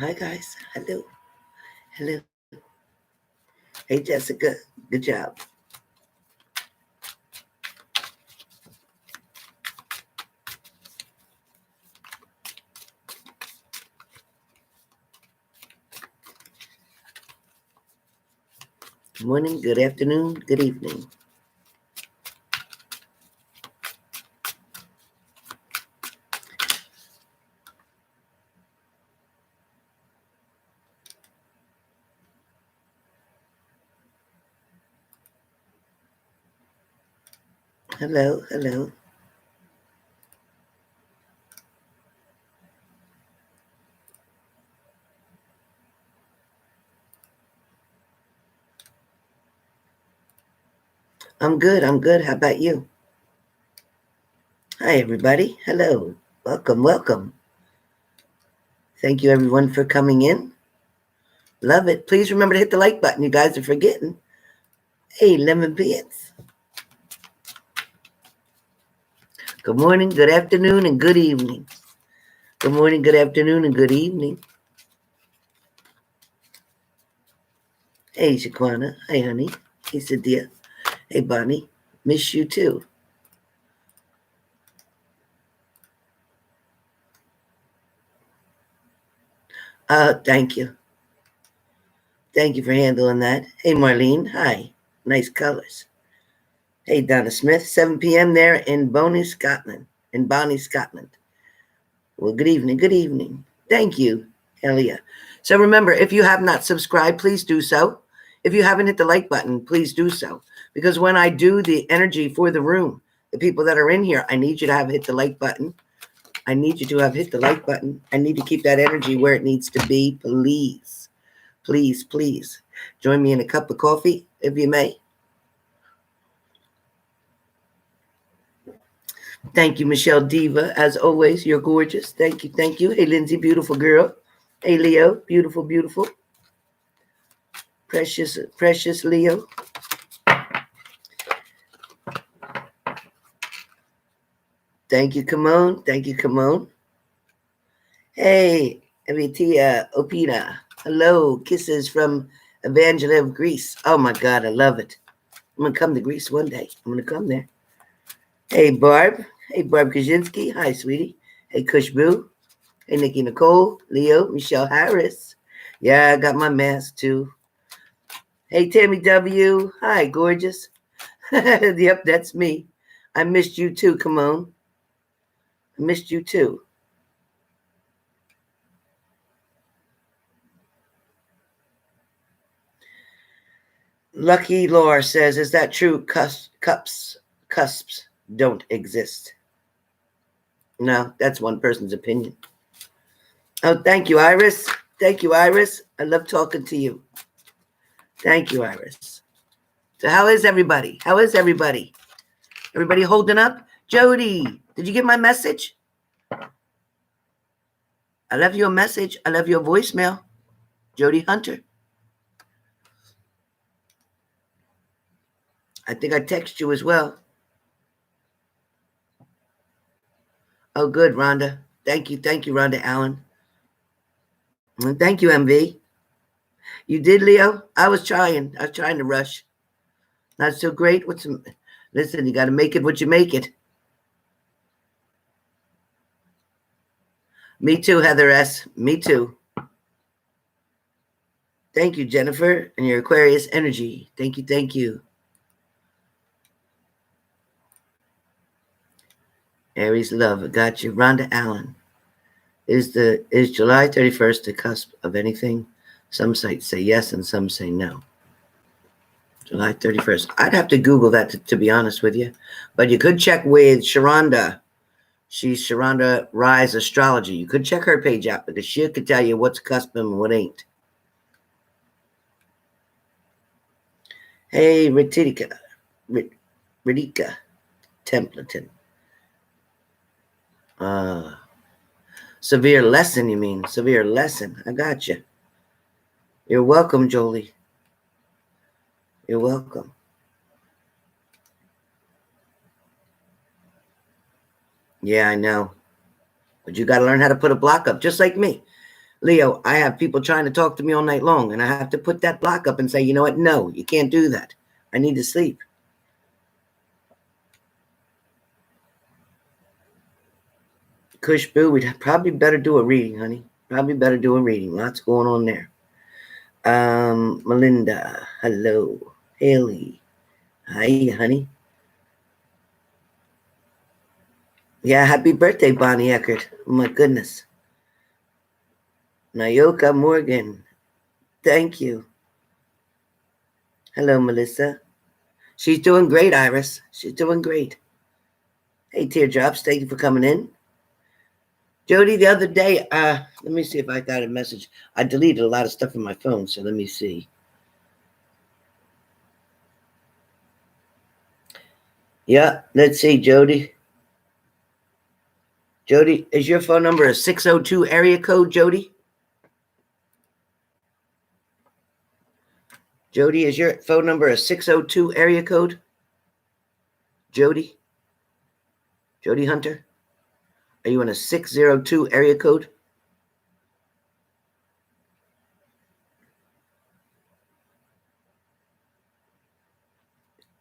Hi, guys. Hello. Hello. Hey, Jessica. Good job. Good morning, good afternoon, good evening. Hello, hello. I'm good. I'm good. How about you? Hi, everybody. Hello. Welcome, welcome. Thank you, everyone, for coming in. Love it. Please remember to hit the like button. You guys are forgetting. Hey, lemon pants. Good morning, good afternoon, and good evening. Good morning, good afternoon, and good evening. Hey, Shaquana. Hey, honey. Hey, Sadia. Hey, Bonnie. Miss you too. Thank you. Thank you for handling that. Hey, Marlene. Hi. Nice colors. Hey, Donna Smith. 7 p.m. there in Bonnie, Scotland. In Bonnie, Scotland. Well, good evening. Good evening. Thank you, Elia. So remember, if you have not subscribed, please do so. If you haven't hit the like button, please do so. Because when I do the energy for the room, the people that are in here, I need you to have hit the like button. I need you to have hit the like button. I need to keep that energy where it needs to be, please. Please, please. Join me in a cup of coffee, if you may. Thank you, Michelle Diva. As always, you're gorgeous. Thank you, thank you. Hey, Lindsay, beautiful girl. Hey, Leo, beautiful, beautiful. Precious, precious Leo. Thank you, Kimon. Thank you, Kimon. Hey, Evitia Opina. Hello, kisses from Evangela of Greece. Oh my God, I love it. I'm gonna come to Greece one day. I'm gonna come there. Hey, Barb. Hey, Barb Kaczynski. Hi, sweetie. Hey, Kushboo. Hey, Nikki Nicole. Leo. Michelle Harris. Yeah, I got my mask too. Hey, Tammy W. Hi, gorgeous. Yep, that's me. I missed you too, Kimon. I missed you too. Lucky Laura says, is that true? Cusps don't exist. No, that's one person's opinion. Oh, thank you, Iris. Thank you, Iris. I love talking to you. Thank you, Iris. So how is everybody? How is everybody? Everybody holding up? Jody, did you get my message? I left you a message. I left you a voicemail. Jody Hunter. I think I text you as well. Oh, good, Rhonda. Thank you, Rhonda Allen. And thank you, MV. You did, Leo? I was trying to rush. Not so great. Listen, you got to make it what you make it. Me too, Heather S. Me too. Thank you, Jennifer, and your Aquarius energy. Thank you, thank you. Aries love, I got you. Rhonda Allen. Is July 31st the cusp of anything? Some sites say yes and some say no. July 31st. I'd have to Google that to be honest with you. But you could check with Sharonda. She's Sharonda Rise Astrology. You could check her page out because she could tell you what's cusp and what ain't. Hey, Ritika Templeton. Severe lesson, you mean? Severe lesson. I got you. You're welcome, Jolie. You're welcome. Yeah, I know. But you got to learn how to put a block up, just like me. Leo, I have people trying to talk to me all night long, and I have to put that block up and say, you know what? No, you can't do that. I need to sleep. Kushboo, we'd probably better do a reading, honey. Probably better do a reading. Lots going on there. Melinda, hello. Haley, hi, honey. Yeah, happy birthday, Bonnie Eckert. Oh, my goodness. Nayoka Morgan, thank you. Hello, Melissa. She's doing great, Iris. She's doing great. Hey, Teardrops, thank you for coming in. Jody, the other day, let me see if I got a message. I deleted a lot of stuff on my phone, so let me see. Yeah, let's see, Jody. Jody, is your phone number a 602 area code, Jody? Jody, is your phone number a 602 area code? Jody? Jody Hunter? Are you in a 602 area code?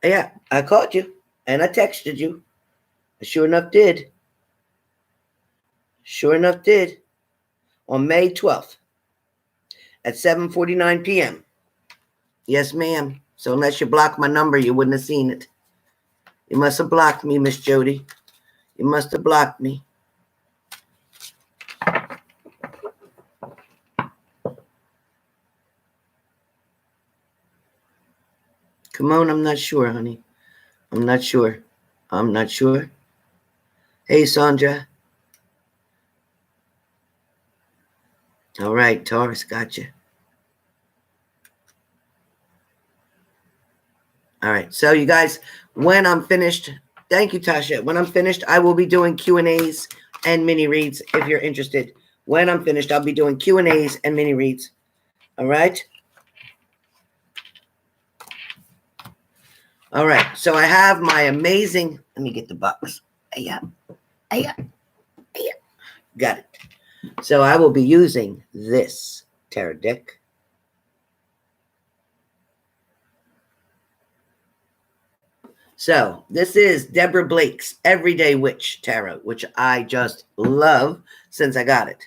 Yeah, I called you and I texted you. I sure enough did. Sure enough did. On May 12th at 7:49 p.m. Yes, ma'am. So unless you blocked my number, you wouldn't have seen it. You must have blocked me, Miss Jody. You must have blocked me. Come on, I'm not sure, honey. I'm not sure. I'm not sure. Hey, Sandra. All right, Taurus, gotcha. All right, so you guys, when I'm finished, thank you, Tasha. When I'm finished, I will be doing Q&As and mini reads if you're interested. When I'm finished, I'll be doing Q&As and mini reads. All right? All right, so I have my amazing, let me get the box. Yeah. Got it. So I will be using this tarot deck. So this is Deborah Blake's Everyday Witch Tarot, which I just love since I got it.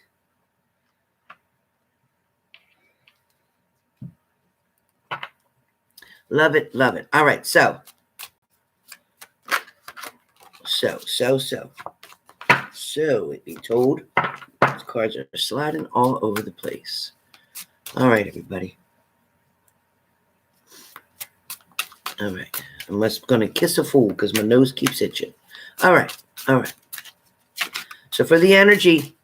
Love it, love it. All right, so it be told, these cards are sliding all over the place. All right, everybody. All right, I'm just gonna kiss a fool because my nose keeps itching. All right, all right. So for the energy,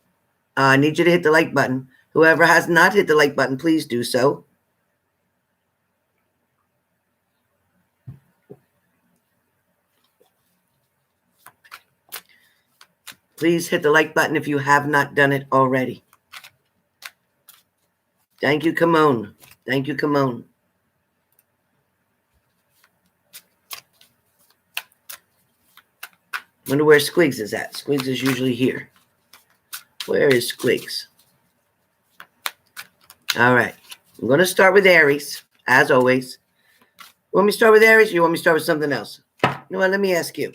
I need you to hit the like button. Whoever has not hit the like button, please do so. Please hit the like button if you have not done it already. Thank you, Kimon. Thank you, Kimon. Wonder where Squigs is at. Squigs is usually here. Where is Squigs? All right. I'm going to start with Aries, as always. You want me to start with Aries or you want me to start with something else? You know what? Let me ask you.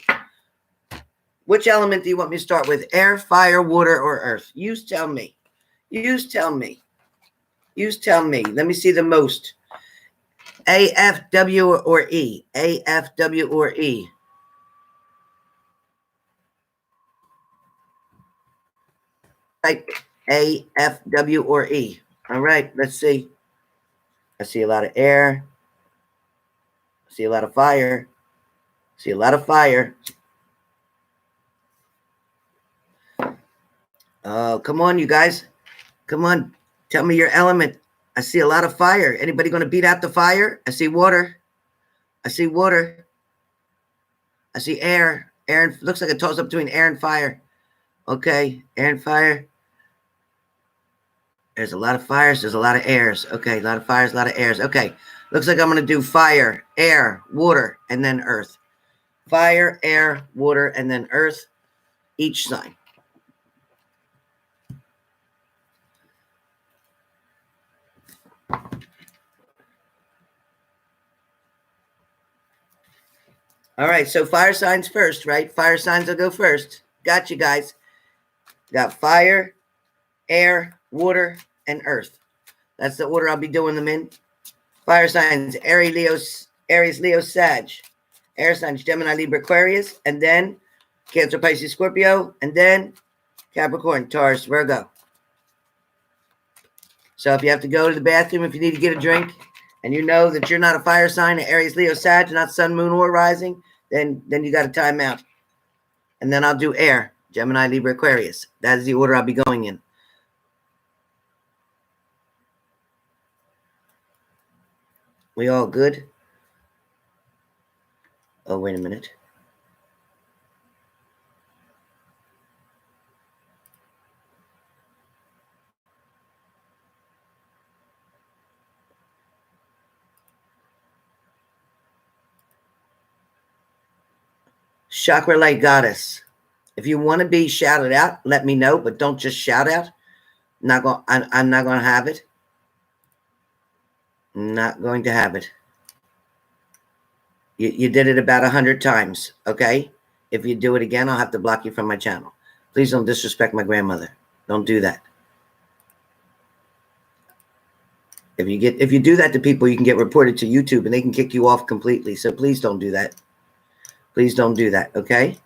Which element do you want me to start with? Air, fire, water, or earth? You tell me. You tell me. You tell me. Let me see the most. A, F, W, or E? A, F, W, or E? Type A, F, W, or E. All right, let's see. I see a lot of air. I see a lot of fire. I see a lot of fire. Come on, you guys. Come on. Tell me your element. I see a lot of fire. Anybody going to beat out the fire? I see water. I see water. I see air. Air looks like a toss up between air and fire. Okay, air and fire. There's a lot of fires. There's a lot of airs. Okay, a lot of fires, a lot of airs. Okay, looks like I'm going to do fire, air, water, and then earth. Fire, air, water, and then earth, each sign. All right, so fire signs first, right? Fire signs will go first. Got you guys. Got fire, air, water, and earth. That's the order I'll be doing them in. Fire signs: Aries, Leo, Sag. Air signs: Gemini, Libra, Aquarius, and then Cancer, Pisces, Scorpio, and then Capricorn, Taurus, Virgo. So if you have to go to the bathroom, if you need to get a drink, and you know that you're not a fire sign, Aries, Leo, Sag, not sun, moon, or rising, then you got a timeout. And then I'll do air: Gemini, Libra, Aquarius. That is the order I'll be going in. We all good? Oh, wait a minute. Chakra light goddess. If you want to be shouted out, let me know, but don't just shout out. I'm not going to have it. Not going to have it. You did it about 100 times, okay? If you do it again, I'll have to block you from my channel. Please don't disrespect my grandmother. Don't do that. If you do that to people, you can get reported to YouTube and they can kick you off completely. So please don't do that. Please don't do that, okay?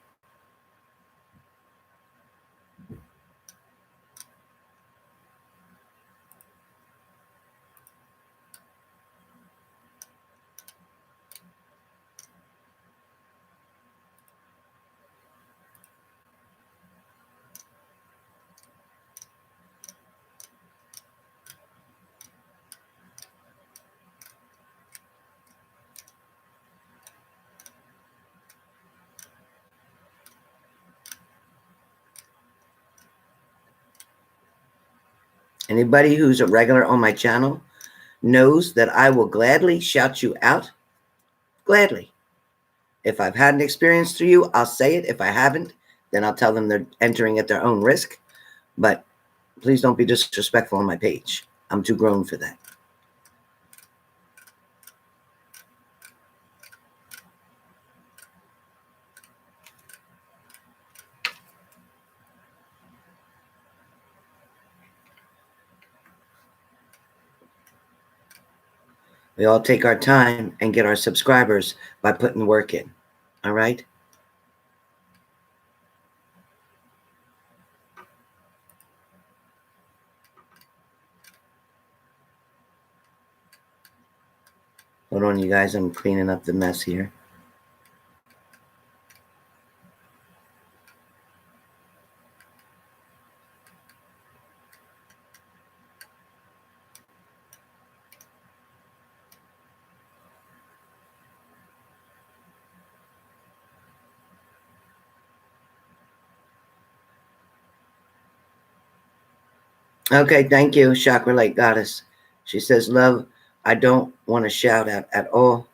Anybody who's a regular on my channel knows that I will gladly shout you out. Gladly. If I've had an experience through you, I'll say it. If I haven't, then I'll tell them they're entering at their own risk. But please don't be disrespectful on my page. I'm too grown for that. We all take our time and get our subscribers by putting work in. All right? Hold on, you guys. I'm cleaning up the mess here. Okay, thank you, Chakra Light Goddess. She says, love, I don't want to shout out at all.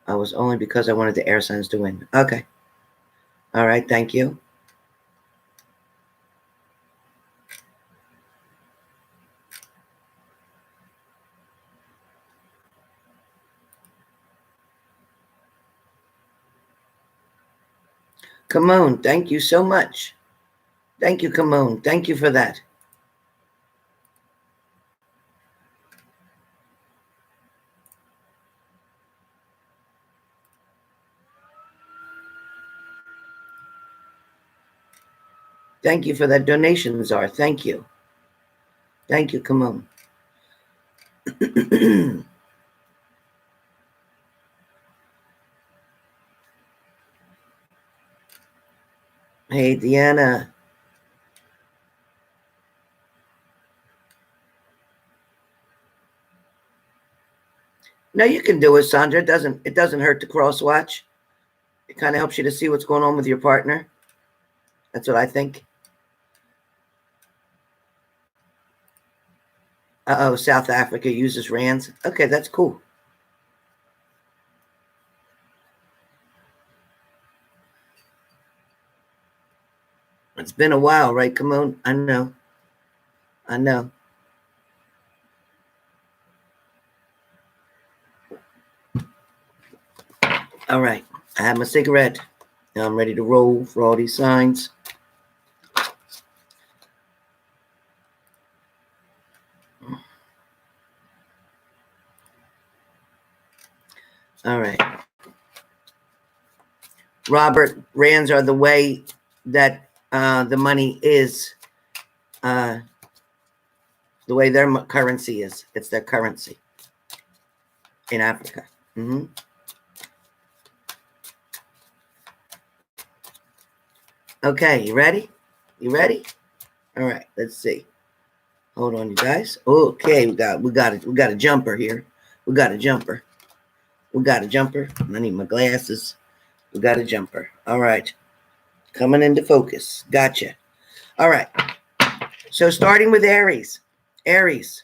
I was only because I wanted the air signs to win. Okay. All right, thank you. Kimon, thank you so much. Thank you, Kimon. Thank you for that. Thank you for that donation, Czar. Thank you. Thank you, Kimon. Hey, Deanna. No, you can do it, Sandra. It doesn't hurt to cross watch. It kind of helps you to see what's going on with your partner. That's what I think. Uh-oh, South Africa uses rands. Okay, that's cool. It's been a while, right, Kimon? I know. I know. All right. I have my cigarette. Now I'm ready to roll for all these signs. All right. Robert, rands are the way that the money is, the way their currency is. It's their currency in Africa. Mm-hmm. Okay, you ready? You ready? All right, let's see. Hold on, you guys. Okay, we got a jumper here. We got a jumper. We got a jumper. I need my glasses. We got a jumper. All right. Coming into focus. Gotcha. All right. So starting with Aries. Aries.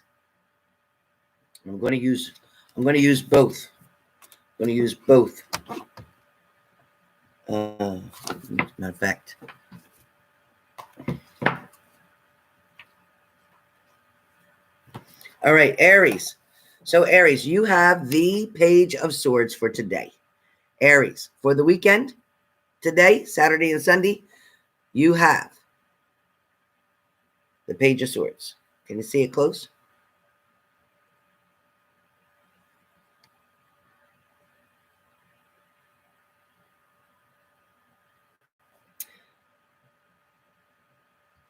I'm going to use both. I'm going to use both. Matter of fact. All right, Aries. So Aries, you have the Page of Swords for today. Aries, for the weekend, today, Saturday and Sunday, you have the Page of Swords. Can you see it close?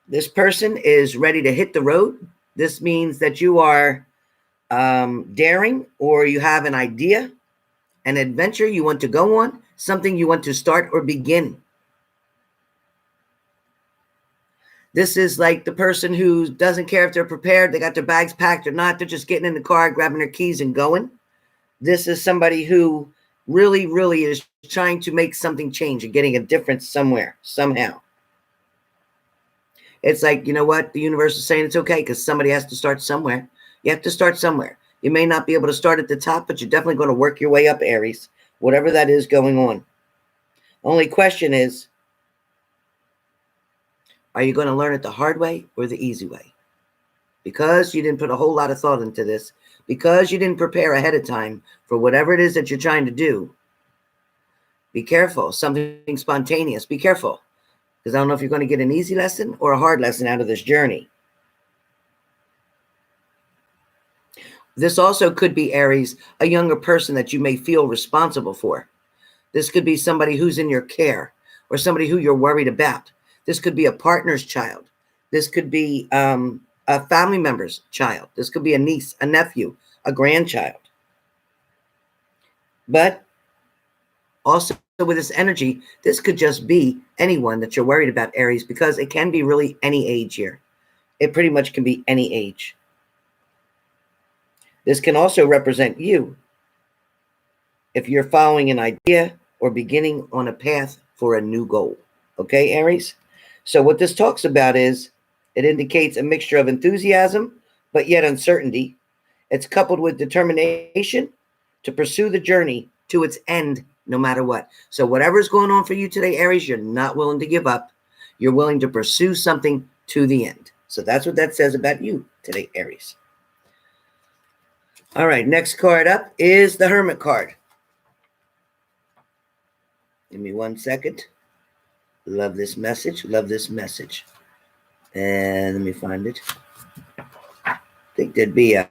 This person is ready to hit the road. This means that you are daring, or you have an idea, an adventure you want to go on, something you want to start or begin. This is like the person who doesn't care if they're prepared, they got their bags packed or not, they're just getting in the car, grabbing their keys and going. This is somebody who really, really is trying to make something change and getting a difference somewhere, somehow. It's like, you know what? The universe is saying it's okay because somebody has to start somewhere. You have to start somewhere. You may not be able to start at the top, but you're definitely going to work your way up, Aries, whatever that is going on. Only question is, are you going to learn it the hard way or the easy way? Because you didn't put a whole lot of thought into this, because you didn't prepare ahead of time for whatever it is that you're trying to do, be careful. Something spontaneous. Be careful. Because I don't know if you're going to get an easy lesson or a hard lesson out of this journey. This also could be, Aries, a younger person that you may feel responsible for. This could be somebody who's in your care or somebody who you're worried about. This could be a partner's child. This could be a family member's child. This could be a niece, a nephew, a grandchild. But also with this energy, this could just be anyone that you're worried about, Aries, because it can be really any age here. It pretty much can be any age. This can also represent you if you're following an idea or beginning on a path for a new goal. Okay, Aries? So what this talks about is it indicates a mixture of enthusiasm, but yet uncertainty. It's coupled with determination to pursue the journey to its end, no matter what. So whatever's going on for you today, Aries, you're not willing to give up. You're willing to pursue something to the end. So that's what that says about you today, Aries. All right, next card up is the Hermit card. Give me 1 second. Love this message. Love this message. And let me find it. I think there'd be a...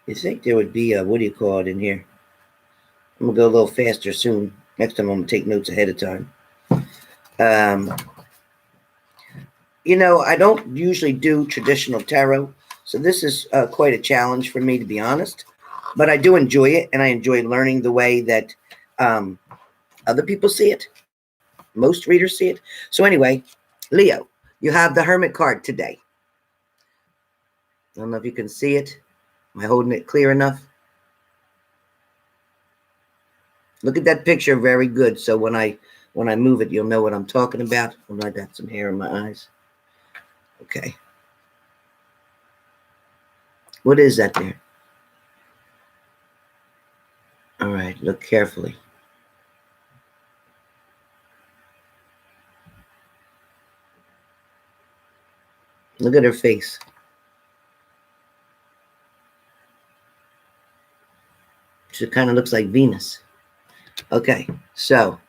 You think there would be a... What do you call it in here? I'm going to go a little faster soon. Next time I'm going to take notes ahead of time. You know, I don't usually do traditional tarot. So this is quite a challenge for me, to be honest. But I do enjoy it. And I enjoy learning the way that other people see it. Most readers see it. So anyway, Leo, you have the Hermit card today. I don't know if you can see it. Am I holding it clear enough? Look at that picture very good. So when I move it, you'll know what I'm talking about. When I got some hair in my eyes. Okay. What is that there? All right, look carefully. Look at her face. She kind of looks like Venus. Okay, so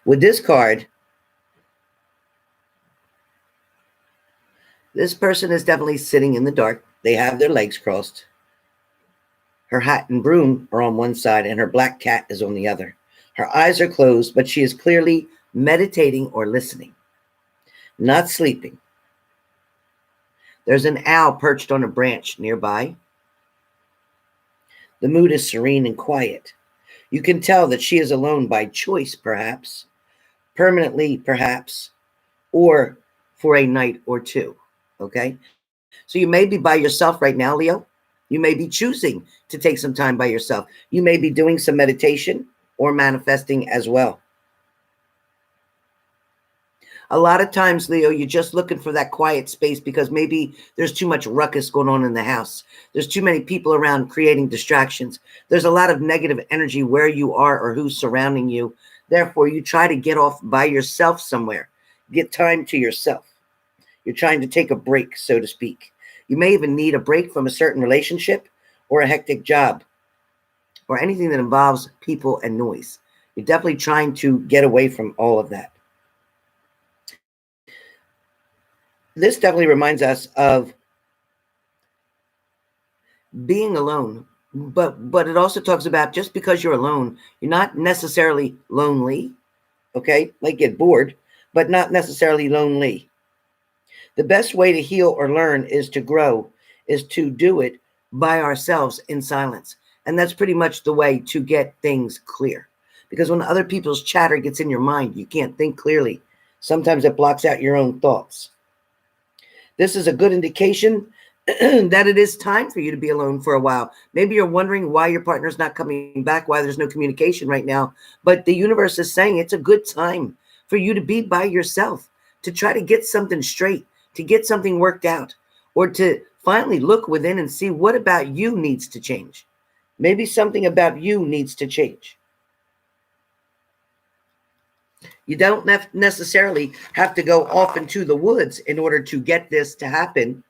with this card, this person is definitely sitting in the dark. They have their legs crossed. Her hat and broom are on one side and her black cat is on the other. Her eyes are closed, but she is clearly meditating or listening, not sleeping. There's an owl perched on a branch nearby. The mood is serene and quiet. You can tell that she is alone by choice, perhaps, permanently, perhaps, or for a night or two. Okay? So you may be by yourself right now, Leo. You may be choosing to take some time by yourself. You may be doing some meditation or manifesting as well. A lot of times, Leo, you're just looking for that quiet space because maybe there's too much ruckus going on in the house. There's too many people around creating distractions. There's a lot of negative energy where you are or who's surrounding you. Therefore, you try to get off by yourself somewhere. Get time to yourself. You're trying to take a break, so to speak. You may even need a break from a certain relationship or a hectic job or anything that involves people and noise. You're definitely trying to get away from all of that. This definitely reminds us of being alone, but it also talks about just because you're alone, you're not necessarily lonely, okay? Like get bored, but not necessarily lonely. The best way to heal or learn is to grow, is to do it by ourselves in silence. And that's pretty much the way to get things clear. Because when other people's chatter gets in your mind, you can't think clearly. Sometimes it blocks out your own thoughts. This is a good indication that it is time for you to be alone for a while. Maybe you're wondering why your partner's not coming back, why there's no communication right now. But the universe is saying it's a good time for you to be by yourself, to try to get something straight, to get something worked out, or to finally look within and see what about you needs to change. Maybe something about you needs to change. You don't necessarily have to go off into the woods in order to get this to happen.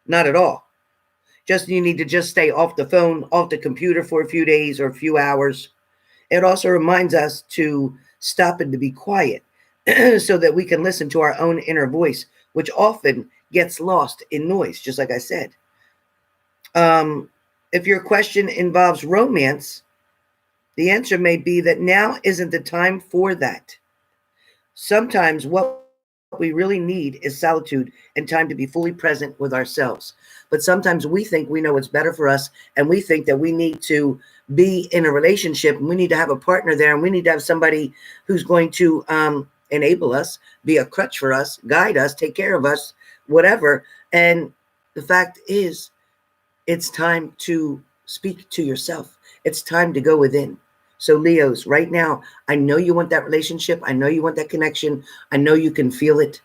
Not at all. Just you need to just stay off the phone, off the computer for a few days or a few hours. It also reminds us to stop and to be quiet so that we can listen to our own inner voice, which often gets lost in noise, just like I said. If your question involves romance, the answer may be that now isn't the time for that. Sometimes what we really need is solitude and time to be fully present with ourselves. But sometimes we think we know what's better for us, and we think that we need to be in a relationship, and we need to have a partner there, and we need to have somebody who's going to enable us, be a crutch for us, guide us, take care of us, whatever. And the fact is, it's time to speak to yourself. It's time to go within. So Leos, right now, I know you want that relationship. I know you want that connection. I know you can feel it.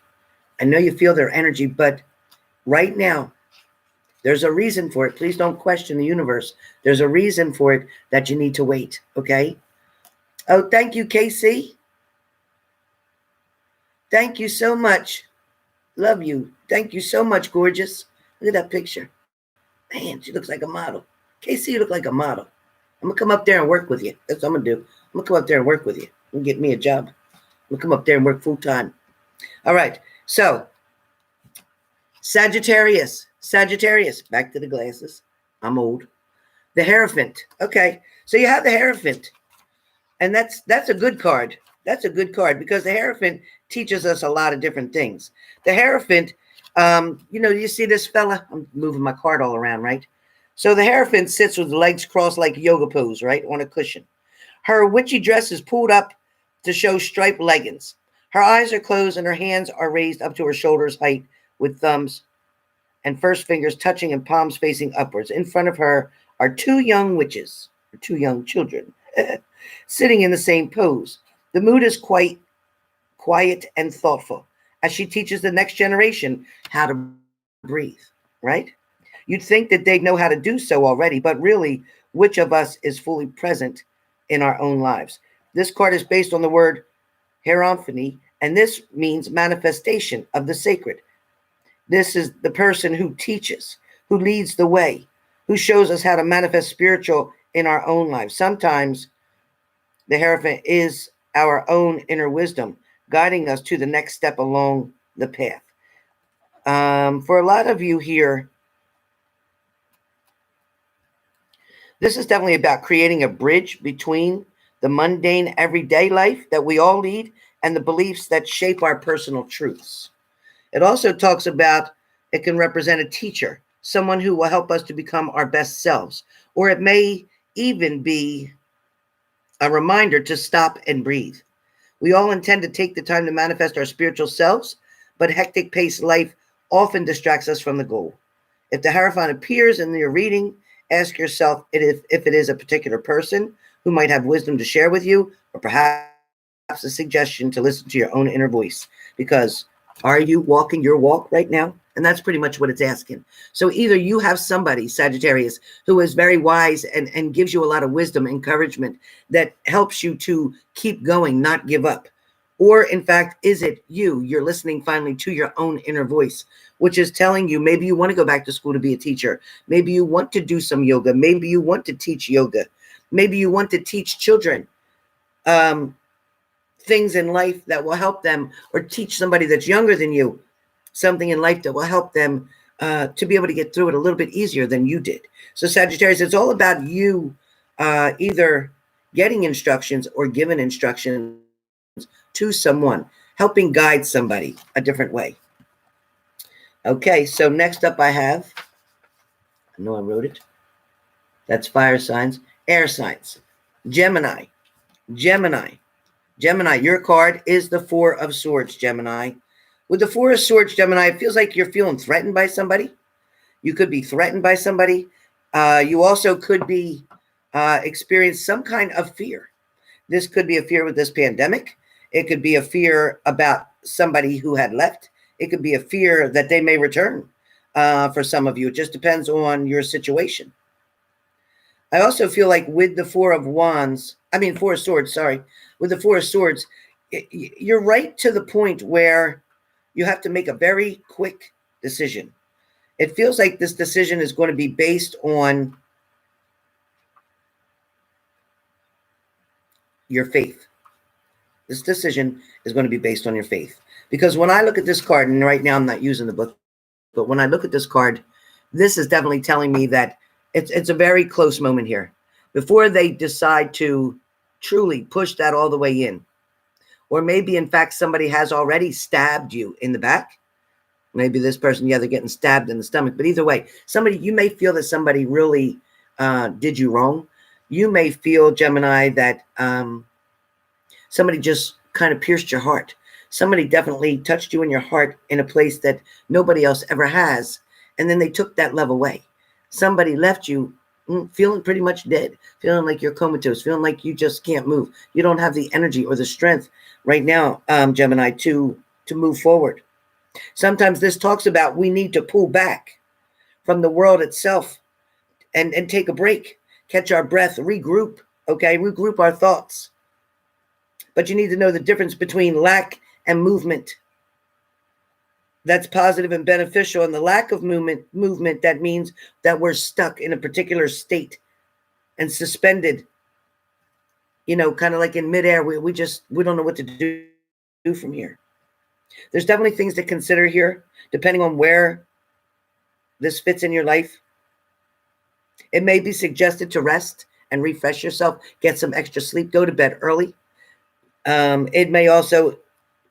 I know you feel their energy, but right now, there's a reason for it. Please don't question the universe. There's a reason for it that you need to wait, okay? Oh, thank you, Casey. Thank you so much. Love you. Thank you so much, gorgeous. Look at that picture. Man, she looks like a model. Casey, you look like a model. I'm going to come up there and work with you. That's what I'm going to do. I'm going to come up there and work with you. And get me a job. I'm going to come up there and work full time. All right. So, Sagittarius. Back to the glasses. I'm old. The Hierophant. Okay. So you have the Hierophant. And that's a good card. That's a good card because the Hierophant teaches us a lot of different things. The Hierophant, you see this fella? I'm moving my card all around, right? So the Hierophant sits with the legs crossed like yoga pose, right, on a cushion. Her witchy dress is pulled up to show striped leggings. Her eyes are closed and her hands are raised up to her shoulders height with thumbs and first fingers touching and palms facing upwards. In front of her are two young witches, or two young children, sitting in the same pose. The mood is quite quiet and thoughtful as she teaches the next generation how to breathe, right? You'd think that they'd know how to do so already, but really, which of us is fully present in our own lives? This card is based on the word hierophany, and this means manifestation of the sacred. This is the person who teaches, who leads the way, who shows us how to manifest spiritual in our own lives. Sometimes the Hierophant is our own inner wisdom, guiding us to the next step along the path. For a lot of you here, this is definitely about creating a bridge between the mundane everyday life that we all lead and the beliefs that shape our personal truths. It also talks about, it can represent a teacher, someone who will help us to become our best selves, or it may even be a reminder to stop and breathe. We all intend to take the time to manifest our spiritual selves, but hectic paced life often distracts us from the goal. If the Hierophant appears in your reading, ask yourself if it is a particular person who might have wisdom to share with you, or perhaps a suggestion to listen to your own inner voice. Because are you walking your walk right now? And that's pretty much what it's asking. So either you have somebody, Sagittarius, who is very wise and gives you a lot of wisdom, encouragement that helps you to keep going, not give up. Or in fact, is it you're listening finally to your own inner voice, which is telling you maybe you want to go back to school to be a teacher. Maybe you want to do some yoga. Maybe you want to teach yoga. Maybe you want to teach children things in life that will help them, or teach somebody that's younger than you something in life that will help them to be able to get through it a little bit easier than you did. So Sagittarius, it's all about you either getting instructions or giving instructions to someone, helping guide somebody a different way. Okay, so next up I know I wrote it. That's fire signs. Air signs. Gemini. Gemini. Gemini, your card is the Four of Swords, Gemini. With the Four of Swords, Gemini, it feels like you're feeling threatened by somebody. You could be threatened by somebody. You also could be experience some kind of fear. This could be a fear with this pandemic. It could be a fear about somebody who had left. It could be a fear that they may return for some of you. It just depends on your situation. I also feel like with the Four of Swords, sorry. With the Four of Swords, you're right to the point where you have to make a very quick decision. It feels like this decision is going to be based on your faith. This decision is going to be based on your faith. Because when I look at this card, and right now I'm not using the book, but when I look at this card, this is definitely telling me that it's a very close moment here. Before they decide to truly push that all the way in, or maybe in fact somebody has already stabbed you in the back. Maybe this person, they're getting stabbed in the stomach. But either way, you may feel that somebody really did you wrong. You may feel, Gemini, that somebody just kind of pierced your heart. Somebody definitely touched you in your heart in a place that nobody else ever has. And then they took that love away. Somebody left you feeling pretty much dead, feeling like you're comatose, feeling like you just can't move. You don't have the energy or the strength right now, Gemini, to move forward. Sometimes this talks about we need to pull back from the world itself and take a break, catch our breath, regroup, okay? Regroup our thoughts. But you need to know the difference between lack and movement. That's positive and beneficial. And the lack of movement, that means that we're stuck in a particular state and suspended, kind of like in midair. We don't know what to do from here. There's definitely things to consider here, depending on where this fits in your life. It may be suggested to rest and refresh yourself, get some extra sleep, go to bed early. It may also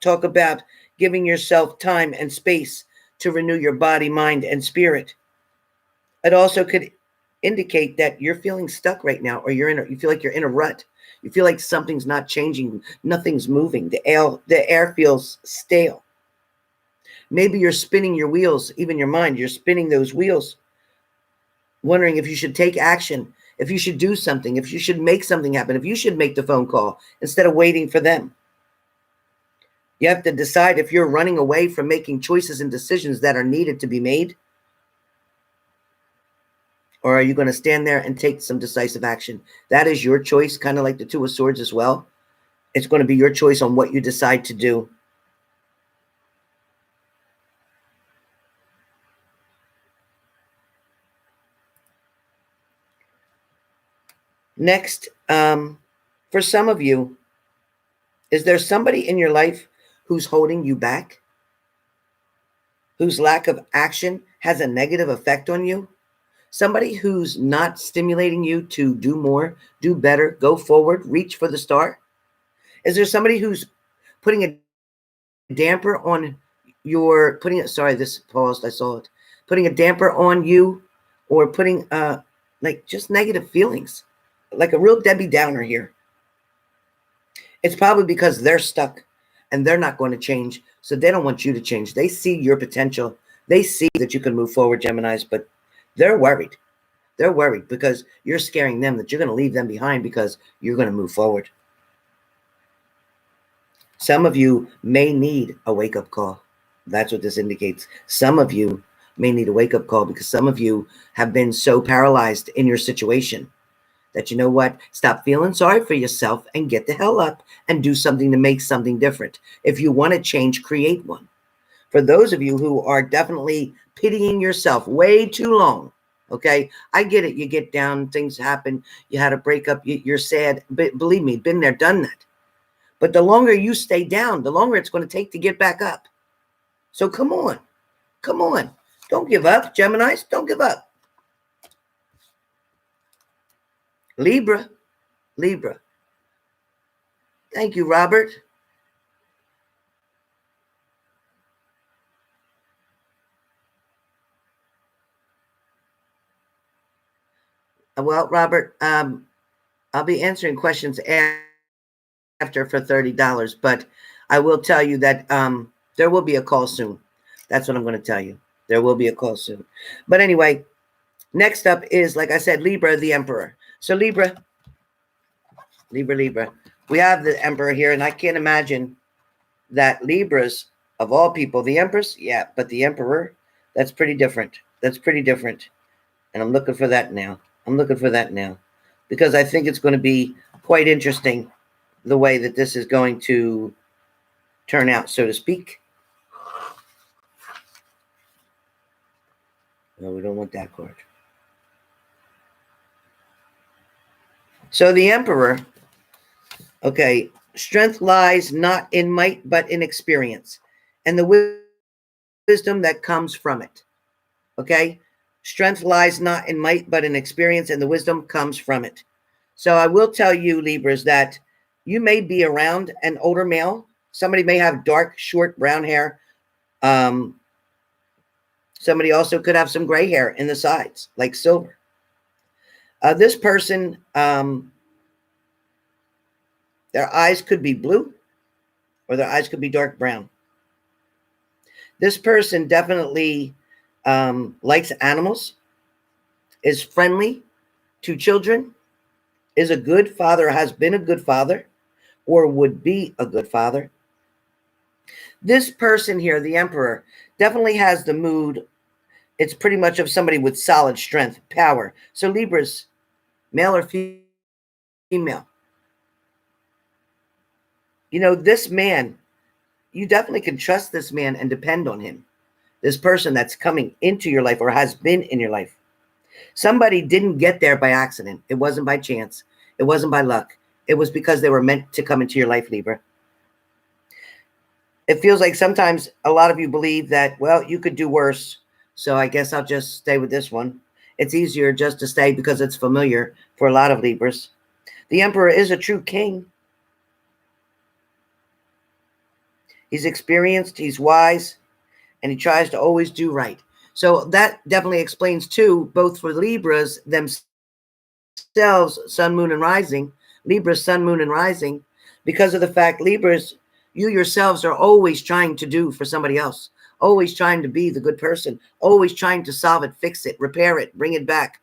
talk about giving yourself time and space to renew your body, mind, and spirit. It also could indicate that you're feeling stuck right now, or you feel like you're in a rut. You feel like something's not changing, nothing's moving. The air feels stale. Maybe you're spinning your wheels, even your mind. You're spinning those wheels, wondering if you should take action, if you should do something, if you should make something happen, if you should make the phone call instead of waiting for them. You have to decide if you're running away from making choices and decisions that are needed to be made, or are you going to stand there and take some decisive action? That is your choice, kind of like the Two of Swords as well. It's going to be your choice on what you decide to do. Next, for some of you, is there somebody in your life who's holding you back? Whose lack of action has a negative effect on you? Somebody who's not stimulating you to do more, do better, go forward, reach for the star? Is there somebody who's putting a damper on your, sorry, this paused, I saw it. Putting a damper on you, or putting like just negative feelings, like a real Debbie Downer here? It's probably because they're stuck and they're not going to change. So they don't want you to change. They see your potential. They see that you can move forward, Geminis, but they're worried. They're worried because you're scaring them that you're going to leave them behind because you're going to move forward. Some of you may need a wake-up call. That's what this indicates. Some of you may need a wake-up call because some of you have been so paralyzed in your situation that, you know what, stop feeling sorry for yourself and get the hell up and do something to make something different. If you want to change, create one. For those of you who are definitely pitying yourself way too long, okay, I get it. You get down, things happen. You had a breakup, you're sad. But believe me, been there, done that. But the longer you stay down, the longer it's going to take to get back up. So come on. Come on. Don't give up, Geminis. Don't give up. Libra. Libra. Thank you, Robert. Well, Robert, I'll be answering questions after for $30, but I will tell you that there will be a call soon. That's what I'm going to tell you. There will be a call soon. But anyway, next up is, like I said, Libra, the Emperor. So Libra. We have the Emperor here, and I can't imagine that Libras, of all people, the Empress, yeah, but the Emperor, that's pretty different. That's pretty different. And I'm looking for that now. Because I think it's going to be quite interesting the way that this is going to turn out, so to speak. No, we don't want that card. So the Emperor, okay, strength lies not in might, but in experience and the wisdom that comes from it. Okay, strength lies not in might, but in experience, and the wisdom comes from it. So I will tell you, Libras, that you may be around an older male. Somebody may have dark, short, brown hair. Somebody also could have some gray hair in the sides, like silver. This person, their eyes could be blue or their eyes could be dark brown. This person definitely likes animals, is friendly to children, is a good father, has been a good father, or would be a good father. This person here, the Emperor, definitely has the mood. It's pretty much of somebody with solid strength, power. So Libras, male or female. You know, this man, you definitely can trust this man and depend on him. This person that's coming into your life or has been in your life. Somebody didn't get there by accident. It wasn't by chance. It wasn't by luck. It was because they were meant to come into your life, Libra. It feels like sometimes a lot of you believe that, well, you could do worse. So I guess I'll just stay with this one. It's easier just to stay because it's familiar for a lot of Libras. The Emperor is a true king. He's experienced, he's wise, and he tries to always do right. So that definitely explains too, both for Libras themselves, sun, moon, and rising, Libras, sun, moon, and rising, because of the fact, Libras, you yourselves are always trying to do for somebody else, always trying to be the good person, always trying to solve it, fix it, repair it, bring it back,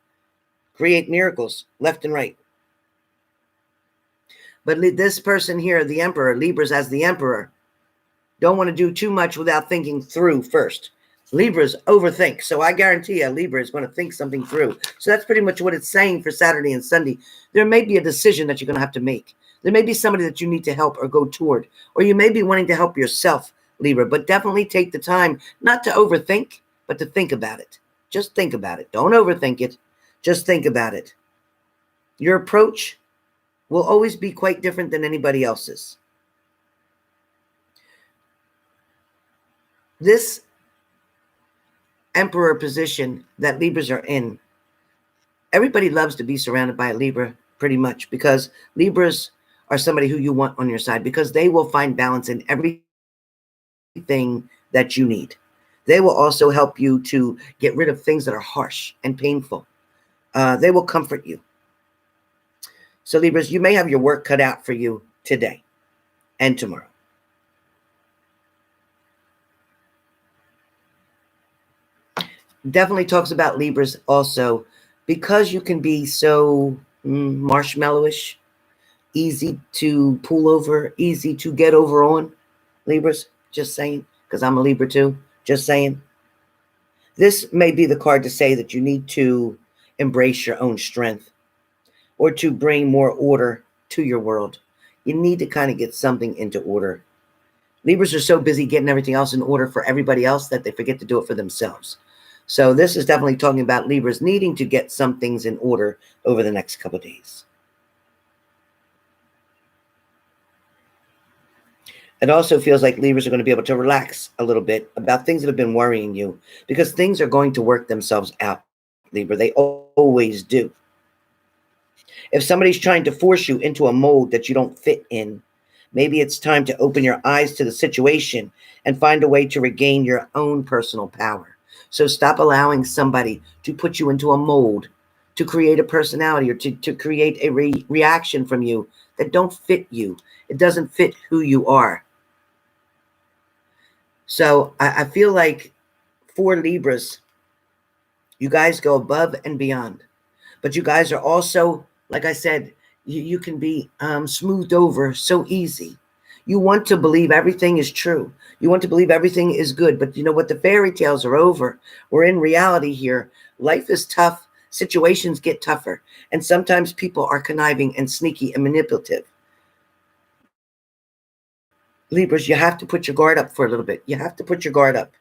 create miracles left and right. But this person here, the Emperor, Libras as the Emperor, don't want to do too much without thinking through first. Libras overthink. So I guarantee you, Libra is going to think something through. So that's pretty much what it's saying for Saturday and Sunday. There may be a decision that you're going to have to make. There may be somebody that you need to help or go toward, or you may be wanting to help yourself, Libra, but definitely take the time not to overthink, but to think about it. Just think about it. Don't overthink it. Just think about it. Your approach will always be quite different than anybody else's. This emperor position that Libras are in, everybody loves to be surrounded by a Libra pretty much, because Libras are somebody who you want on your side, because they will find balance in everything that you need. They will also help you to get rid of things that are harsh and painful. They will comfort you. So Libras, you may have your work cut out for you today and tomorrow. Definitely talks about Libras also, because you can be so marshmallowish, easy to pull over, easy to get over on. Libras, just saying, because I'm a Libra too, just saying. This may be the card to say that you need to embrace your own strength, or to bring more order to your world. You need to kind of get something into order. Libras are so busy getting everything else in order for everybody else that they forget to do it for themselves. So this is definitely talking about Libras needing to get some things in order over the next couple of days. It also feels like Libras are going to be able to relax a little bit about things that have been worrying you, because things are going to work themselves out, Libra. They always do. If somebody's trying to force you into a mold that you don't fit in, maybe it's time to open your eyes to the situation and find a way to regain your own personal power. So stop allowing somebody to put you into a mold, to create a personality, or to create a reaction from you that don't fit you. It doesn't fit who you are. So I feel like for Libras, you guys go above and beyond. But you guys are also, like I said, you can be smoothed over so easy. You want to believe everything is true. You want to believe everything is good. But you know what? The fairy tales are over. We're in reality here. Life is tough. Situations get tougher. And sometimes people are conniving and sneaky and manipulative. Libras, you have to put your guard up for a little bit. You have to put your guard up.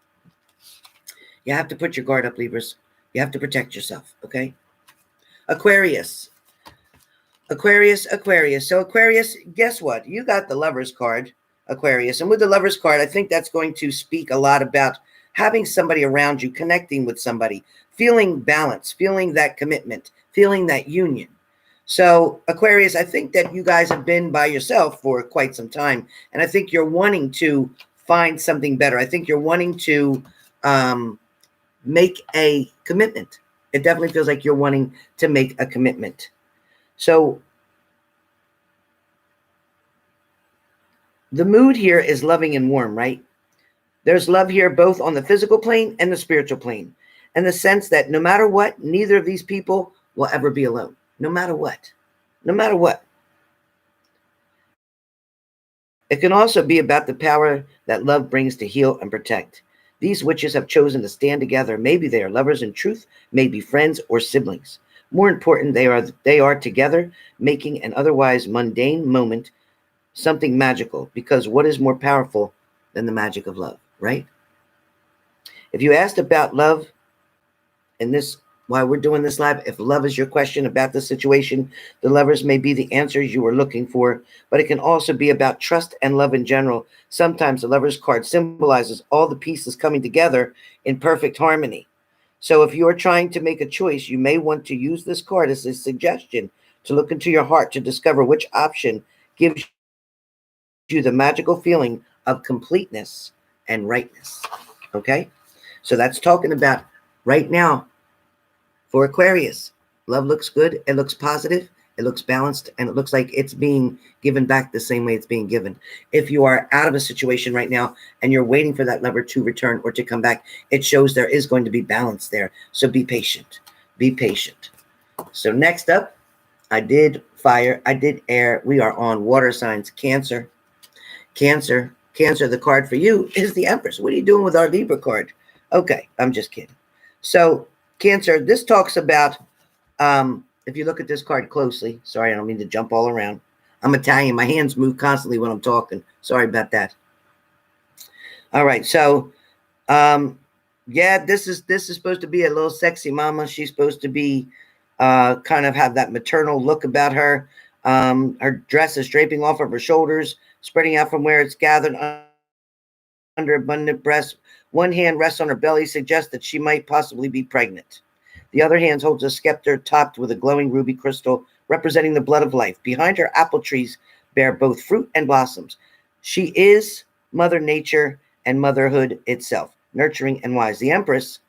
You have to put your guard up, Libras. You have to protect yourself, okay? Aquarius. Aquarius. So Aquarius, guess what? You got the Lover's card, Aquarius. And with the Lover's card, I think that's going to speak a lot about having somebody around you, connecting with somebody, feeling balance, feeling that commitment, feeling that union. So Aquarius, I think that you guys have been by yourself for quite some time. And I think you're wanting to find something better. I think you're wanting to make a commitment. It definitely feels like you're wanting to make a commitment. So the mood here is loving and warm, right? There's love here both on the physical plane and the spiritual plane, and the sense that no matter what, neither of these people will ever be alone. No matter what. No matter what. It can also be about the power that love brings to heal and protect. These witches have chosen to stand together. Maybe they are lovers in truth, maybe friends or siblings. More important, they are together, making an otherwise mundane moment something magical, because what is more powerful than the magic of love, right? If you asked about love in this, while we're doing this live, if love is your question about the situation, the Lovers may be the answers you were looking for, but it can also be about trust and love in general. Sometimes the Lover's card symbolizes all the pieces coming together in perfect harmony. So if you're trying to make a choice, you may want to use this card as a suggestion to look into your heart to discover which option gives you the magical feeling of completeness and rightness. Okay? So that's talking about right now for Aquarius. Love looks good. It looks positive. It looks balanced. And it looks like it's being given back the same way it's being given. If you are out of a situation right now and you're waiting for that lover to return or to come back, it shows there is going to be balance there. So be patient. Be patient. So next up, I did fire. I did air. We are on water signs. Cancer. Cancer, the card for you is the Empress. What are you doing with our Libra card? Okay, I'm just kidding. So Cancer, this talks about, if you look at this card closely, sorry, I don't mean to jump all around. I'm Italian. My hands move constantly when I'm talking. Sorry about that. All right, so yeah, this is supposed to be a little sexy mama. She's supposed to be kind of have that maternal look about her. Her dress is draping off of her shoulders, spreading out from where it's gathered under abundant breasts. One hand rests on her belly, suggests that she might possibly be pregnant. The other hand holds a scepter topped with a glowing ruby crystal representing the blood of life. Behind her, apple trees bear both fruit and blossoms. She is Mother Nature and motherhood itself, nurturing and wise. The Empress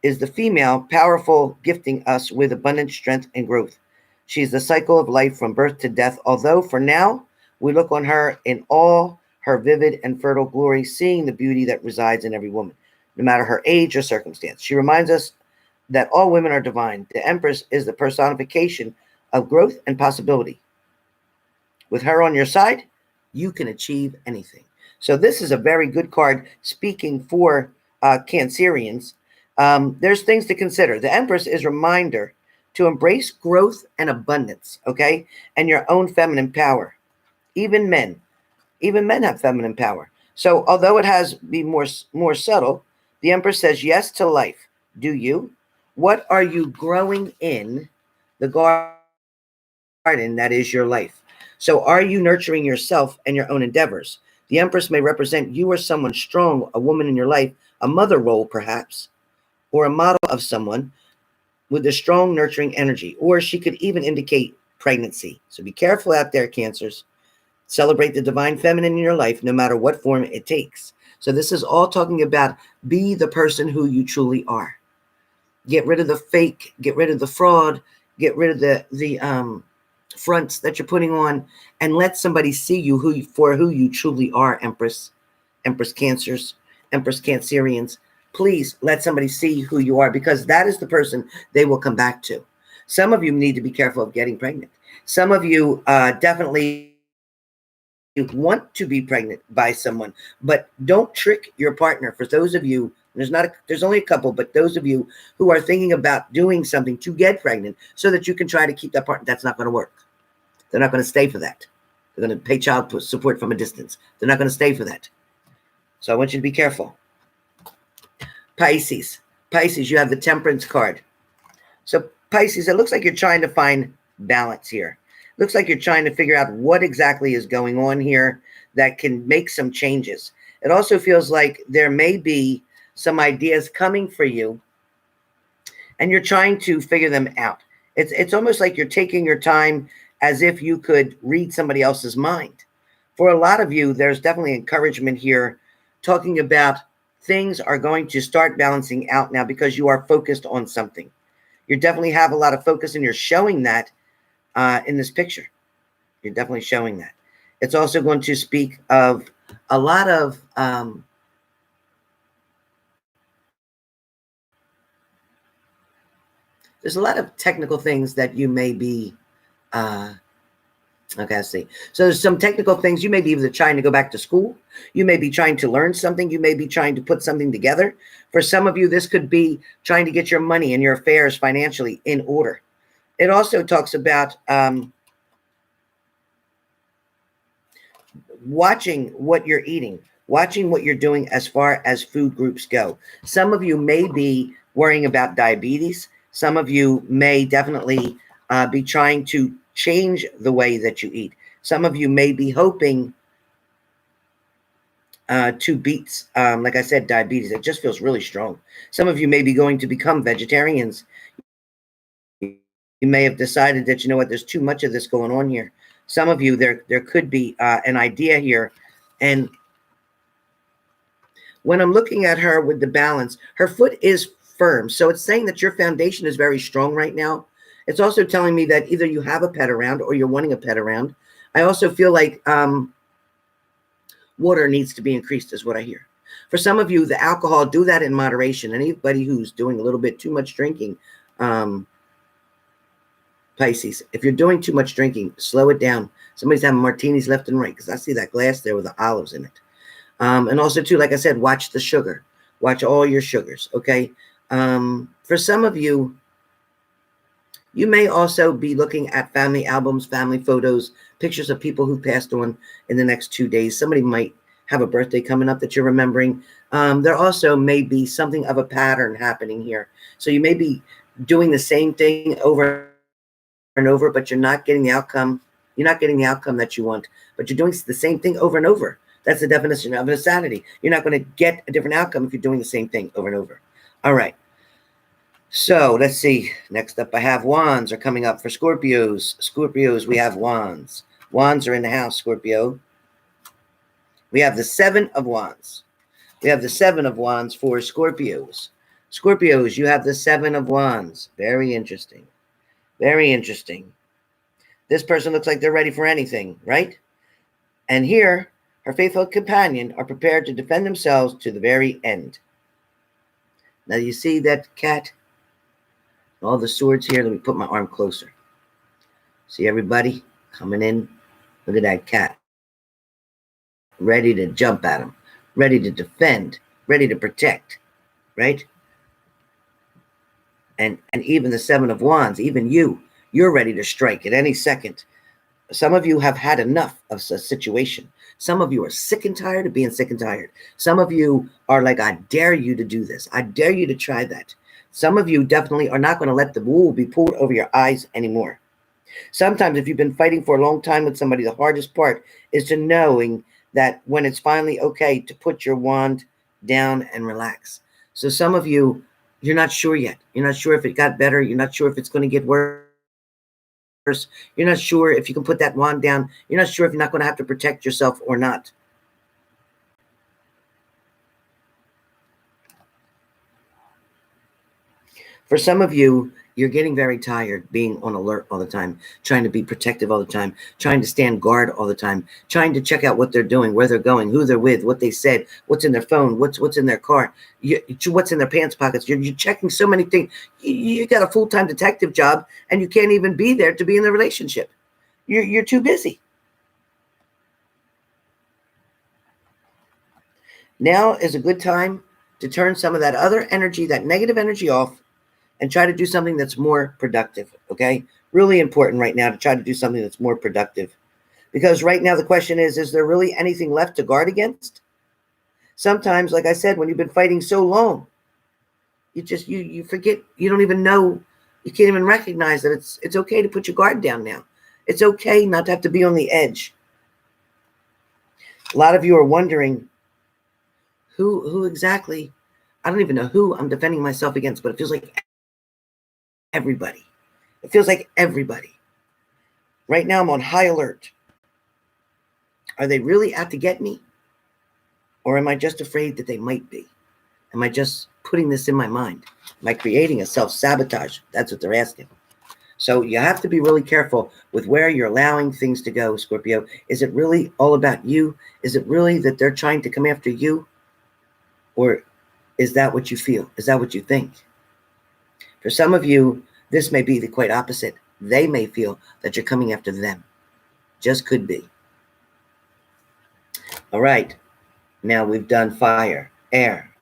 is the female, powerful, gifting us with abundant strength and growth. She is the cycle of life from birth to death, although for now we look on her in all her vivid and fertile glory, seeing the beauty that resides in every woman, no matter her age or circumstance. She reminds us that all women are divine. The Empress is the personification of growth and possibility. With her on your side, you can achieve anything. So this is a very good card speaking for Cancerians. There's things to consider. The Empress is a reminder to embrace growth and abundance, okay, and your own feminine power. Even men have feminine power. So although it has been more subtle, the Empress says yes to life. Do you? What are you growing in the garden that is your life? So are you nurturing yourself and your own endeavors? The Empress may represent you or someone strong, a woman in your life, a mother role perhaps, or a model of someone with a strong nurturing energy. Or she could even indicate pregnancy. So be careful out there, Cancers. Celebrate the divine feminine in your life, no matter what form it takes. So this is all talking about be the person who you truly are. Get rid of the fake, get rid of the fraud, get rid of the fronts that you're putting on, and let somebody see you for who you truly are, Empress Cancers, Empress Cancerians. Please let somebody see who you are, because that is the person they will come back to. Some of you need to be careful of getting pregnant. Some of you definitely want to be pregnant by someone, but don't trick your partner. For those of you, there's only a couple, but those of you who are thinking about doing something to get pregnant so that you can try to keep that partner, that's not going to work. They're not going to stay for that. They're going to pay child support from a distance. They're not going to stay for that. So I want you to be careful. Pisces, you have the Temperance card. So Pisces, it looks like you're trying to find balance here. Looks like you're trying to figure out what exactly is going on here that can make some changes. It also feels like there may be some ideas coming for you, and you're trying to figure them out. It's almost like you're taking your time as if you could read somebody else's mind. For a lot of you, there's definitely encouragement here, talking about things are going to start balancing out now because you are focused on something. You definitely have a lot of focus, and you're showing that in this picture. You're definitely showing that. It's also going to speak of a lot of there's a lot of technical things that you may be okay, I see. So there's some technical things. You may be either trying to go back to school. You may be trying to learn something. You may be trying to put something together. For some of you, this could be trying to get your money and your affairs financially in order. It also talks about watching what you're eating, watching what you're doing as far as food groups go. Some of you may be worrying about diabetes. Some of you may definitely be trying to change the way that you eat. Some of you may be hoping to beat, like I said, diabetes. It just feels really strong. Some of you may be going to become vegetarians. You may have decided that, you know what, there's too much of this going on here. Some of you, there could be an idea here. And when I'm looking at her with the balance, her foot is firm. So it's saying that your foundation is very strong right now. It's also telling me that either you have a pet around or you're wanting a pet around. I also feel like water needs to be increased is what I hear. For some of you, the alcohol, do that in moderation. Anybody who's doing a little bit too much drinking, Pisces, if you're doing too much drinking, slow it down. Somebody's having martinis left and right, because I see that glass there with the olives in it. And also, too, like I said, watch the sugar. Watch all your sugars, okay? For some of you, you may also be looking at family albums, family photos, pictures of people who passed on in the next 2 days. Somebody might have a birthday coming up that you're remembering. There also may be something of a pattern happening here. So you may be doing the same thing over and over, but you're not getting the outcome. You're not getting the outcome that you want, but you're doing the same thing over and over. That's the definition of insanity. You're not going to get a different outcome if you're doing the same thing over and over. All right. So let's see. Next up, I have wands are coming up for Scorpios. Scorpios, we have wands. Wands are in the house, Scorpio. We have the 7 of wands. We have the 7 of wands for Scorpios. Scorpios, you have the 7 of wands. Very interesting. Very interesting. This person looks like they're ready for anything, right? And here, her faithful companion are prepared to defend themselves to the very end. Now, you see that cat? All the swords here. Let me put my arm closer. See everybody coming in? Look at that cat. Ready to jump at him. Ready to defend. Ready to protect. Right? And even the 7 of wands, even you're ready to strike at any second. Some of you have had enough of a situation. Some of you are sick and tired of being sick and tired. Some of you are like, I dare you to do this. I dare you to try that. Some of you definitely are not going to let the wool be pulled over your eyes anymore. Sometimes if you've been fighting for a long time with somebody, the hardest part is to knowing that when it's finally okay to put your wand down and relax. So some of you, you're not sure yet. You're not sure if it got better. You're not sure if it's going to get worse. You're not sure if you can put that wand down. You're not sure if you're not going to have to protect yourself or not. For some of you, you're getting very tired being on alert all the time, trying to be protective all the time, trying to stand guard all the time, trying to check out what they're doing, where they're going, who they're with, what they said, what's in their phone, what's in their car, what's in their pants pockets. You're checking so many things. You got a full-time detective job, and you can't even be there to be in the relationship. You're too busy. Now is a good time to turn some of that other energy, that negative energy off, and try to do something that's more productive, okay? Really important right now to try to do something that's more productive. Because right now the question is there really anything left to guard against? Sometimes, like I said, when you've been fighting so long, you forget, you don't even know, you can't even recognize that it's okay to put your guard down now. It's okay not to have to be on the edge. A lot of you are wondering who exactly, I don't even know who I'm defending myself against, but it feels like everybody. It feels like everybody. Right now I'm on high alert. Are they really out to get me? Or am I just afraid that they might be? Am I just putting this in my mind? Am I creating a self-sabotage? That's what they're asking. So you have to be really careful with where you're allowing things to go, Scorpio. Is it really all about you? Is it really that they're trying to come after you? Or is that what you feel? Is that what you think? For some of you, this may be the quite opposite. They may feel that you're coming after them. Just could be. All right. Now we've done fire, air,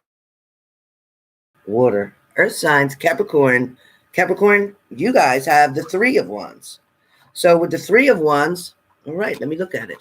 water, earth signs, Capricorn. Capricorn, you guys have the 3 of wands. So with the 3 of wands, all right, let me look at it.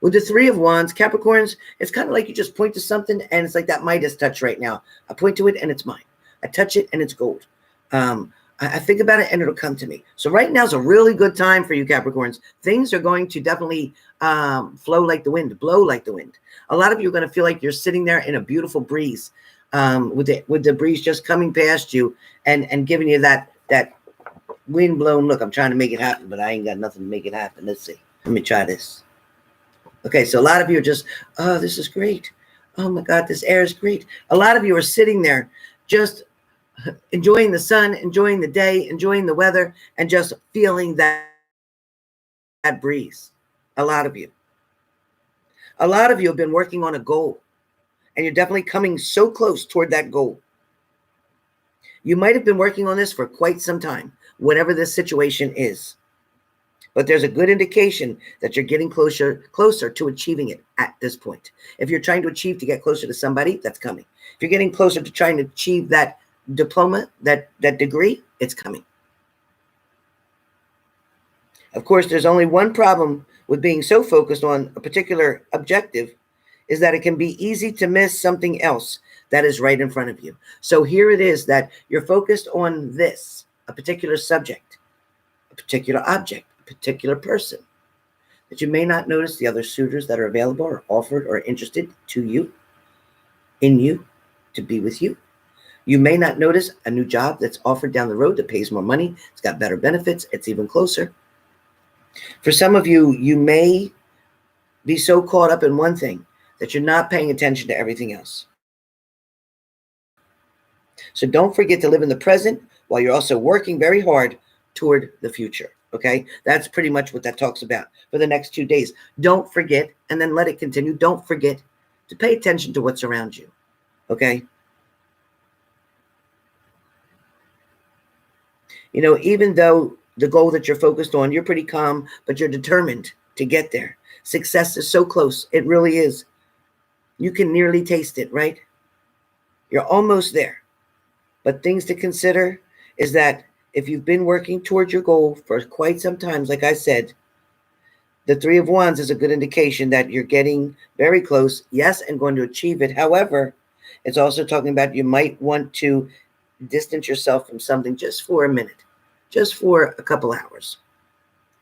With the 3 of wands, Capricorns, it's kind of like you just point to something and it's like that Midas touch right now. I point to it and it's mine. I touch it and it's gold. I think about it and it'll come to me. So right now is a really good time for you Capricorns. Things are going to definitely flow like the wind, blow like the wind. A lot of you are going to feel like you're sitting there in a beautiful breeze with the breeze just coming past you and giving you that wind blown look. I'm trying to make it happen, but I ain't got nothing to make it happen. Let's see. Let me try this. Okay, so a lot of you are just, oh, this is great. Oh my God, this air is great. A lot of you are sitting there just enjoying the sun, enjoying the day, enjoying the weather, and just feeling that breeze. A lot of you. A lot of you have been working on a goal, and you're definitely coming so close toward that goal. You might have been working on this for quite some time, whatever this situation is. But there's a good indication that you're getting closer to achieving it at this point. If you're trying to achieve to get closer to somebody, that's coming. If you're getting closer to trying to achieve that diploma, that degree, it's coming. Of course, there's only one problem with being so focused on a particular objective is that it can be easy to miss something else that is right in front of you. So here it is that you're focused on this, a particular subject, a particular object, a particular person, that you may not notice the other suitors that are available or offered or interested to you, in you, to be with you. You may not notice a new job that's offered down the road that pays more money. It's got better benefits. It's even closer. For some of you, you may be so caught up in one thing that you're not paying attention to everything else. So don't forget to live in the present while you're also working very hard toward the future. Okay, that's pretty much what that talks about for the next 2 days. Don't forget, and then let it continue. Don't forget to pay attention to what's around you. Okay. You know, even though the goal that you're focused on, you're pretty calm, but you're determined to get there. Success is so close. It really is. You can nearly taste it, right? You're almost there. But things to consider is that if you've been working towards your goal for quite some time, like I said, the Three of Wands is a good indication that you're getting very close, yes, and going to achieve it. However, it's also talking about you might want to distance yourself from something just for a minute, just for a couple hours.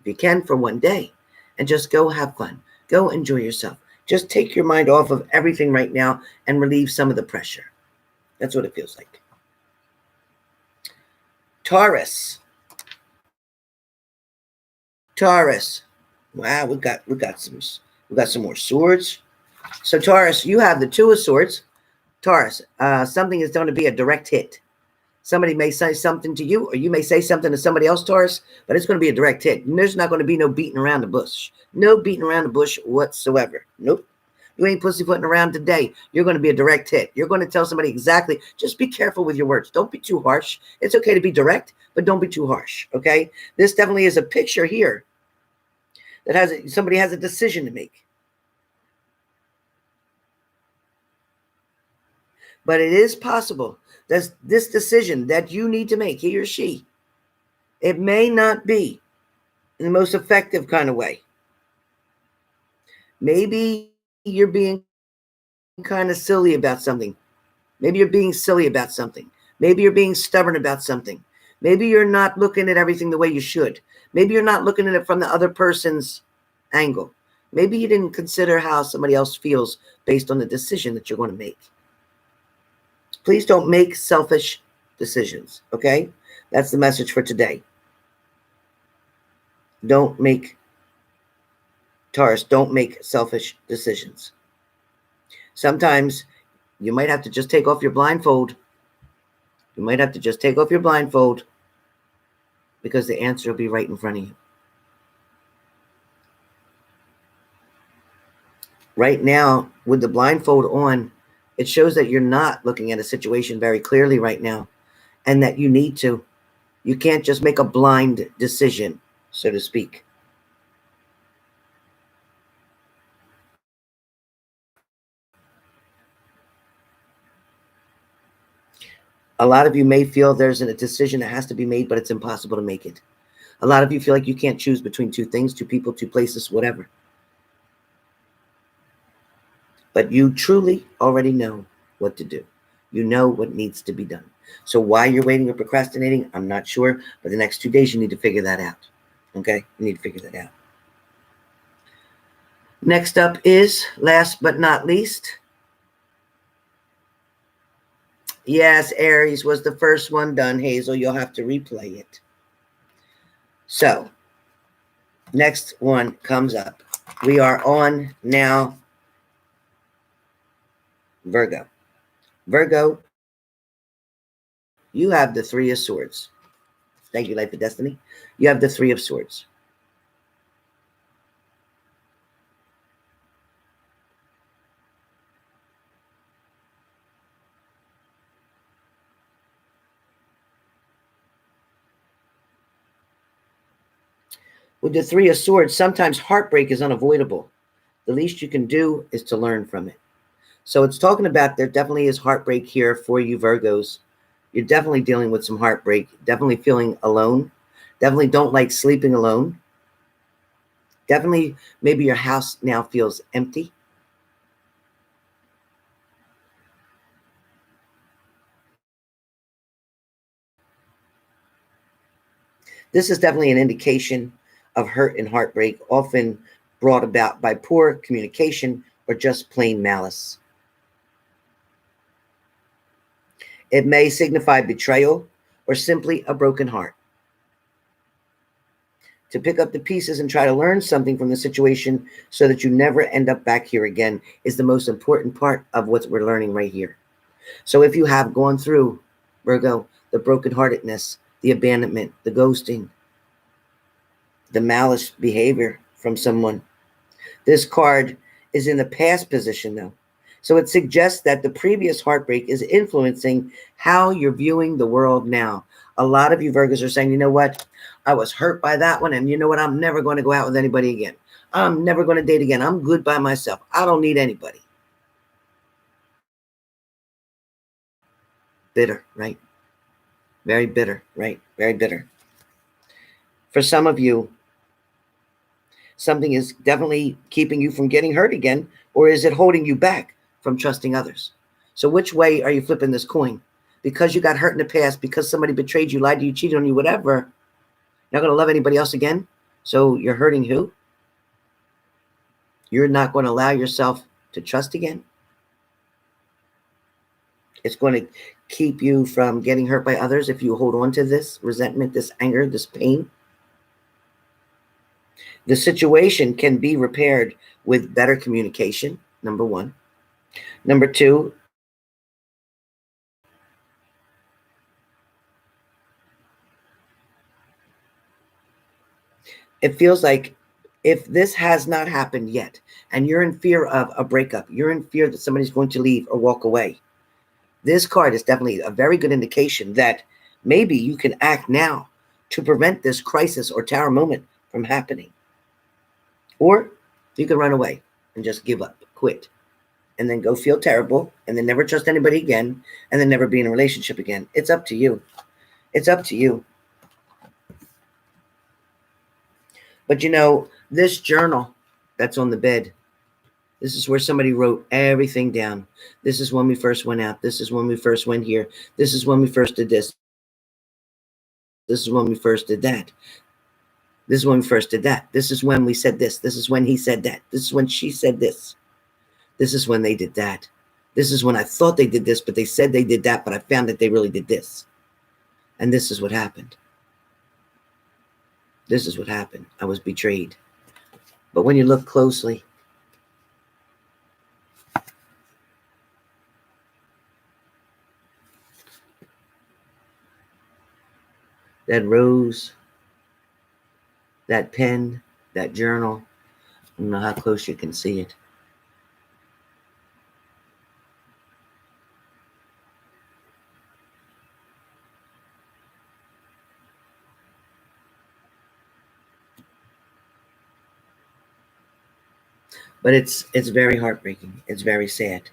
If you can, for one day, and just go have fun. Go enjoy yourself. Just take your mind off of everything right now and relieve some of the pressure. That's what it feels like. Taurus. Wow, we got some more swords. So Taurus, you have the Two of Swords. Taurus, something is going to be a direct hit. Somebody may say something to you, or you may say something to somebody else, Taurus, but it's going to be a direct hit. And there's not going to be no beating around the bush. No beating around the bush whatsoever. Nope. You ain't pussyfooting around today. You're going to be a direct hit. You're going to tell somebody exactly. Just be careful with your words. Don't be too harsh. It's okay to be direct, but don't be too harsh, okay? This definitely is a picture here that somebody has a decision to make. But it is possible that this decision that you need to make, he or she, it may not be in the most effective kind of way. Maybe you're being kind of silly about something. Maybe you're being silly about something. Maybe you're being stubborn about something. Maybe you're not looking at everything the way you should. Maybe you're not looking at it from the other person's angle. Maybe you didn't consider how somebody else feels based on the decision that you're going to make. Please don't make selfish decisions, okay? That's the message for today. Taurus, don't make selfish decisions. Sometimes you might have to just take off your blindfold. You might have to just take off your blindfold because the answer will be right in front of you. Right now, with the blindfold on, it shows that you're not looking at a situation very clearly right now, and that you need to. You can't just make a blind decision, so to speak. A lot of you may feel there's a decision that has to be made, but it's impossible to make it. A lot of you feel like you can't choose between two things, two people, two places, whatever. But you truly already know what to do. You know what needs to be done. So why you're waiting or procrastinating, I'm not sure. But the next 2 days, you need to figure that out. Okay? You need to figure that out. Next up is, last but not least, yes, Aries was the first one done, Hazel. You'll have to replay it. So, next one comes up. We are on now Virgo. Virgo, you have the Three of Swords. Thank you, Life of Destiny. You have the Three of Swords. With the Three of Swords, sometimes heartbreak is unavoidable. The least you can do is to learn from it. So it's talking about there definitely is heartbreak here for you, Virgos. You're definitely dealing with some heartbreak, definitely feeling alone, definitely don't like sleeping alone. Definitely, maybe your house now feels empty. This is definitely an indication of hurt and heartbreak, often brought about by poor communication or just plain malice. It may signify betrayal or simply a broken heart. To pick up the pieces and try to learn something from the situation so that you never end up back here again is the most important part of what we're learning right here. So if you have gone through, Virgo, the brokenheartedness, the abandonment, the ghosting, the malice behavior from someone, this card is in the past position though. So it suggests that the previous heartbreak is influencing how you're viewing the world now. A lot of you Virgos are saying, you know what? I was hurt by that one. And you know what? I'm never going to go out with anybody again. I'm never going to date again. I'm good by myself. I don't need anybody. Bitter, right? Very bitter, right? Very bitter. For some of you, something is definitely keeping you from getting hurt again, or is it holding you back from trusting others? So which way are you flipping this coin? Because you got hurt in the past, because somebody betrayed you, lied to you, cheated on you, whatever, you're not going to love anybody else again? So you're hurting who? You're not going to allow yourself to trust again? It's going to keep you from getting hurt by others if you hold on to this resentment, this anger, this pain. The situation can be repaired with better communication, number one. Number two, it feels like if this has not happened yet and you're in fear of a breakup, you're in fear that somebody's going to leave or walk away, this card is definitely a very good indication that maybe you can act now to prevent this crisis or tower moment from happening. Or you can run away and just give up, quit, and then go feel terrible and then never trust anybody again and then never be in a relationship again. It's up to you. It's up to you. But you know, this journal that's on the bed, this is where somebody wrote everything down. This is when we first went out. This is when we first went here. This is when we first did this. This is when we first did that. This is when we first did that. This is when we said this. This is when he said that. This is when she said this. This is when they did that. This is when I thought they did this, but they said they did that, but I found that they really did this. And this is what happened. This is what happened. I was betrayed. But when you look closely, that rose, that pen, that journal, I don't know how close you can see it. But it's very heartbreaking. It's very sad.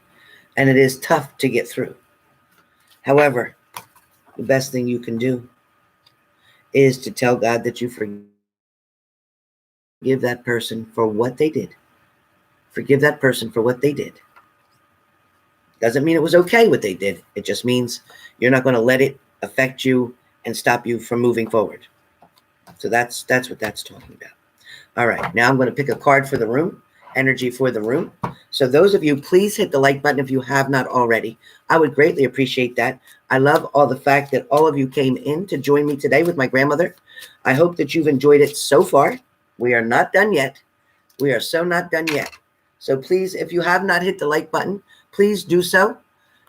And it is tough to get through. However, the best thing you can do is to tell God that you forgive that person for what they did. Forgive that person for what they did. Doesn't mean it was okay what they did. It just means you're not going to let it affect you and stop you from moving forward. So that's what that's talking about. All right, now I'm going to pick a card for the room, energy for the room. So those of you, please hit the like button if you have not already. I would greatly appreciate that. I love all the fact that all of you came in to join me today with my grandmother. I hope that you've enjoyed it so far. We are not done yet. We are so not done yet. So please, if you have not hit the like button, please do so.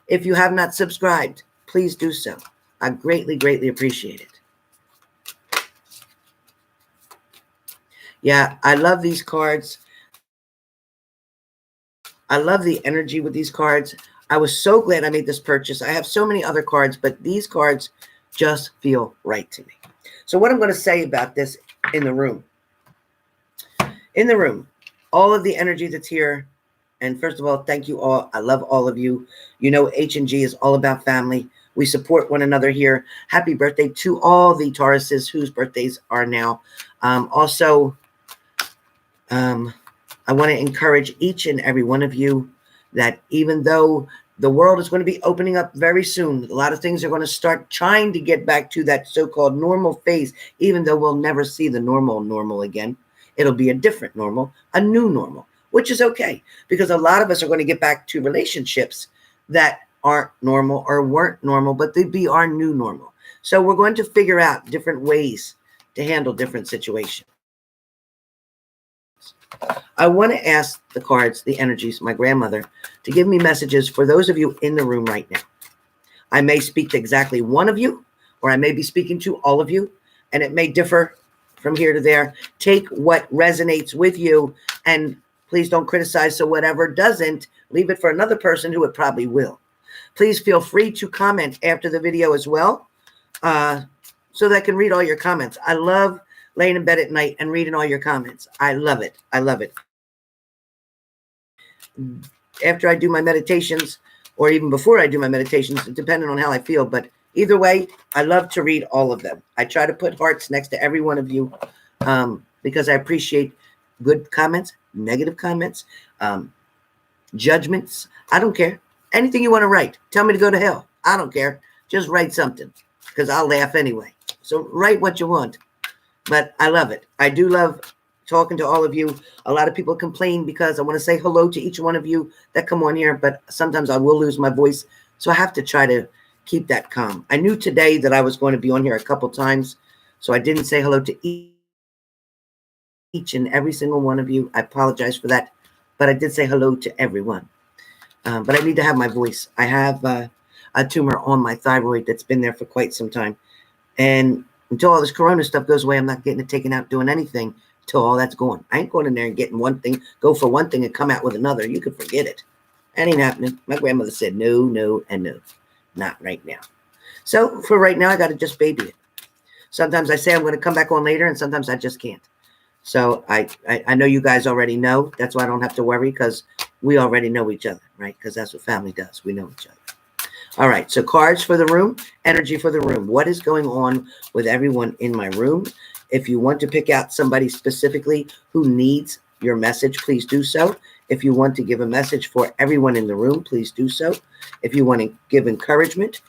If you have not subscribed, please do so. I greatly, greatly appreciate it. Yeah, I love these cards. I love the energy with these cards. I was so glad I made this purchase. I have so many other cards, but these cards just feel right to me. So what I'm going to say about this in the room. In the room, all of the energy that's here. And first of all, thank you all. I love all of you. You know, H&G is all about family. We support one another here. Happy birthday to all the Tauruses whose birthdays are now. I want to encourage each and every one of you that even though The world is going to be opening up very soon. A lot of things are going to start trying to get back to that so-called normal phase, even though we'll never see the normal again. It'll be a different normal, a new normal, which is okay, because a lot of us are going to get back to relationships that aren't normal or weren't normal, but they'd be our new normal. So we're going to figure out different ways to handle different situations. I want to ask the cards, the energies, my grandmother, to give me messages for those of you in the room right now. I may speak to exactly one of you, or I may be speaking to all of you, and it may differ from here to there. Take what resonates with you, and please don't criticize. So whatever doesn't, leave it for another person who it probably will. Please feel free to comment after the video as well, so that I can read all your comments. I love laying in bed at night and reading all your comments. I love it. I love it. After I do my meditations, or even before I do my meditations, depending on how I feel, but either way, I love to read all of them. I try to put hearts next to every one of you, because I appreciate good comments, negative comments, judgments. I don't care. Anything you want to write. Tell me to go to hell. I don't care. Just write something, because I'll laugh anyway. So write what you want. But I love it. I do love talking to all of you. A lot of people complain because I want to say hello to each one of you that come on here, but sometimes I will lose my voice. So I have to try to keep that calm. I knew today that I was going to be on here a couple times, so I didn't say hello to each and every single one of you. I apologize for that, but I did say hello to everyone. But I need to have my voice. I have a tumor on my thyroid that's been there for quite some time. And until all this corona stuff goes away, I'm not getting it taken out doing anything till all that's gone. I ain't going in there and getting one thing, go for one thing and come out with another. You can forget it. That ain't happening. My grandmother said no, no, and no. Not right now. So for right now, I got to just baby it. Sometimes I say I'm going to come back on later, and sometimes I just can't. So I know you guys already know. That's why I don't have to worry, because we already know each other, right? Because that's what family does. We know each other. All right, so cards for the room, energy for the room. What is going on with everyone in my room? If you want to pick out somebody specifically who needs your message, please do so. If you want to give a message for everyone in the room, please do so. If you want to give encouragement,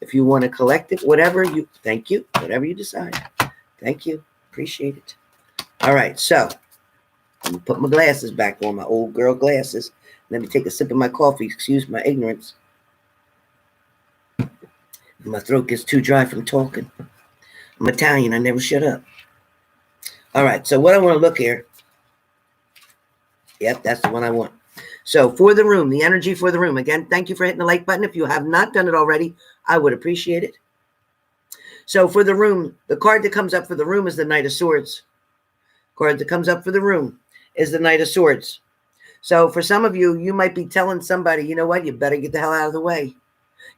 if you want to collect it, whatever you, thank you, whatever you decide. Thank you, appreciate it. All right, so I'm gonna put my glasses back on, my old girl glasses. Let me take a sip of my coffee. Excuse my ignorance. My throat gets too dry from talking. I'm Italian. I never shut up. All right. So what I want to look here. Yep, that's the one I want. So for the room, the energy for the room. Again, thank you for hitting the like button. If you have not done it already, I would appreciate it. So for the room, the card that comes up for the room is the Knight of Swords. Card that comes up for the room is the Knight of Swords. So for some of you, you might be telling somebody, you know what, you better get the hell out of the way.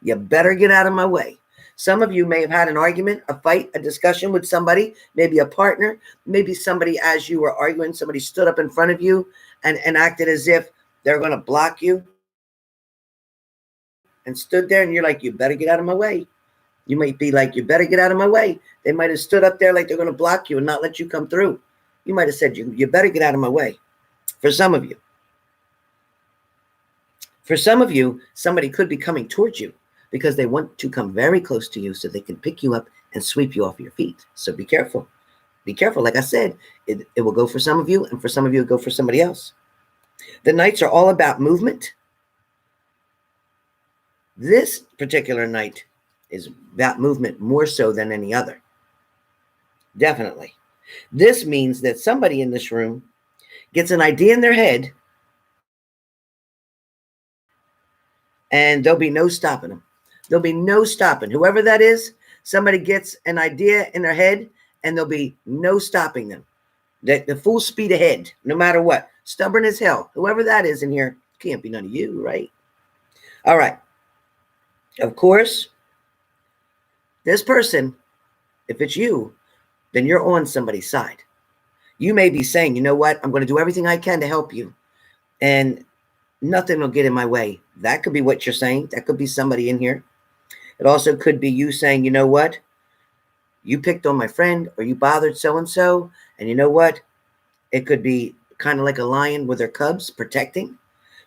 You better get out of my way. Some of you may have had an argument, a fight, a discussion with somebody, maybe a partner, maybe somebody, as you were arguing, somebody stood up in front of you and acted as if they're going to block you and stood there, and you're like, you better get out of my way. You might be like, you better get out of my way. They might have stood up there like they're going to block you and not let you come through. You might have said, you better get out of my way. For some of you. For some of you, somebody could be coming towards you because they want to come very close to you so they can pick you up and sweep you off your feet. So be careful. Be careful. Like I said, it will go for some of you, and for some of you, it'll go for somebody else. The Knights are all about movement. This particular Knight is about movement more so than any other. Definitely. This means that somebody in this room gets an idea in their head, and there'll be no stopping them. There'll be no stopping. Whoever that is, somebody gets an idea in their head, and there'll be no stopping them. The full speed ahead, no matter what. Stubborn as hell. Whoever that is in here, can't be none of you, right? All right. Of course, this person, if it's you, then you're on somebody's side. You may be saying, you know what? I'm going to do everything I can to help you, and nothing will get in my way. That could be what you're saying. That could be somebody in here. It also could be you saying, you know what? You picked on my friend, or you bothered so-and-so, and you know what? It could be kind of like a lion with their cubs protecting.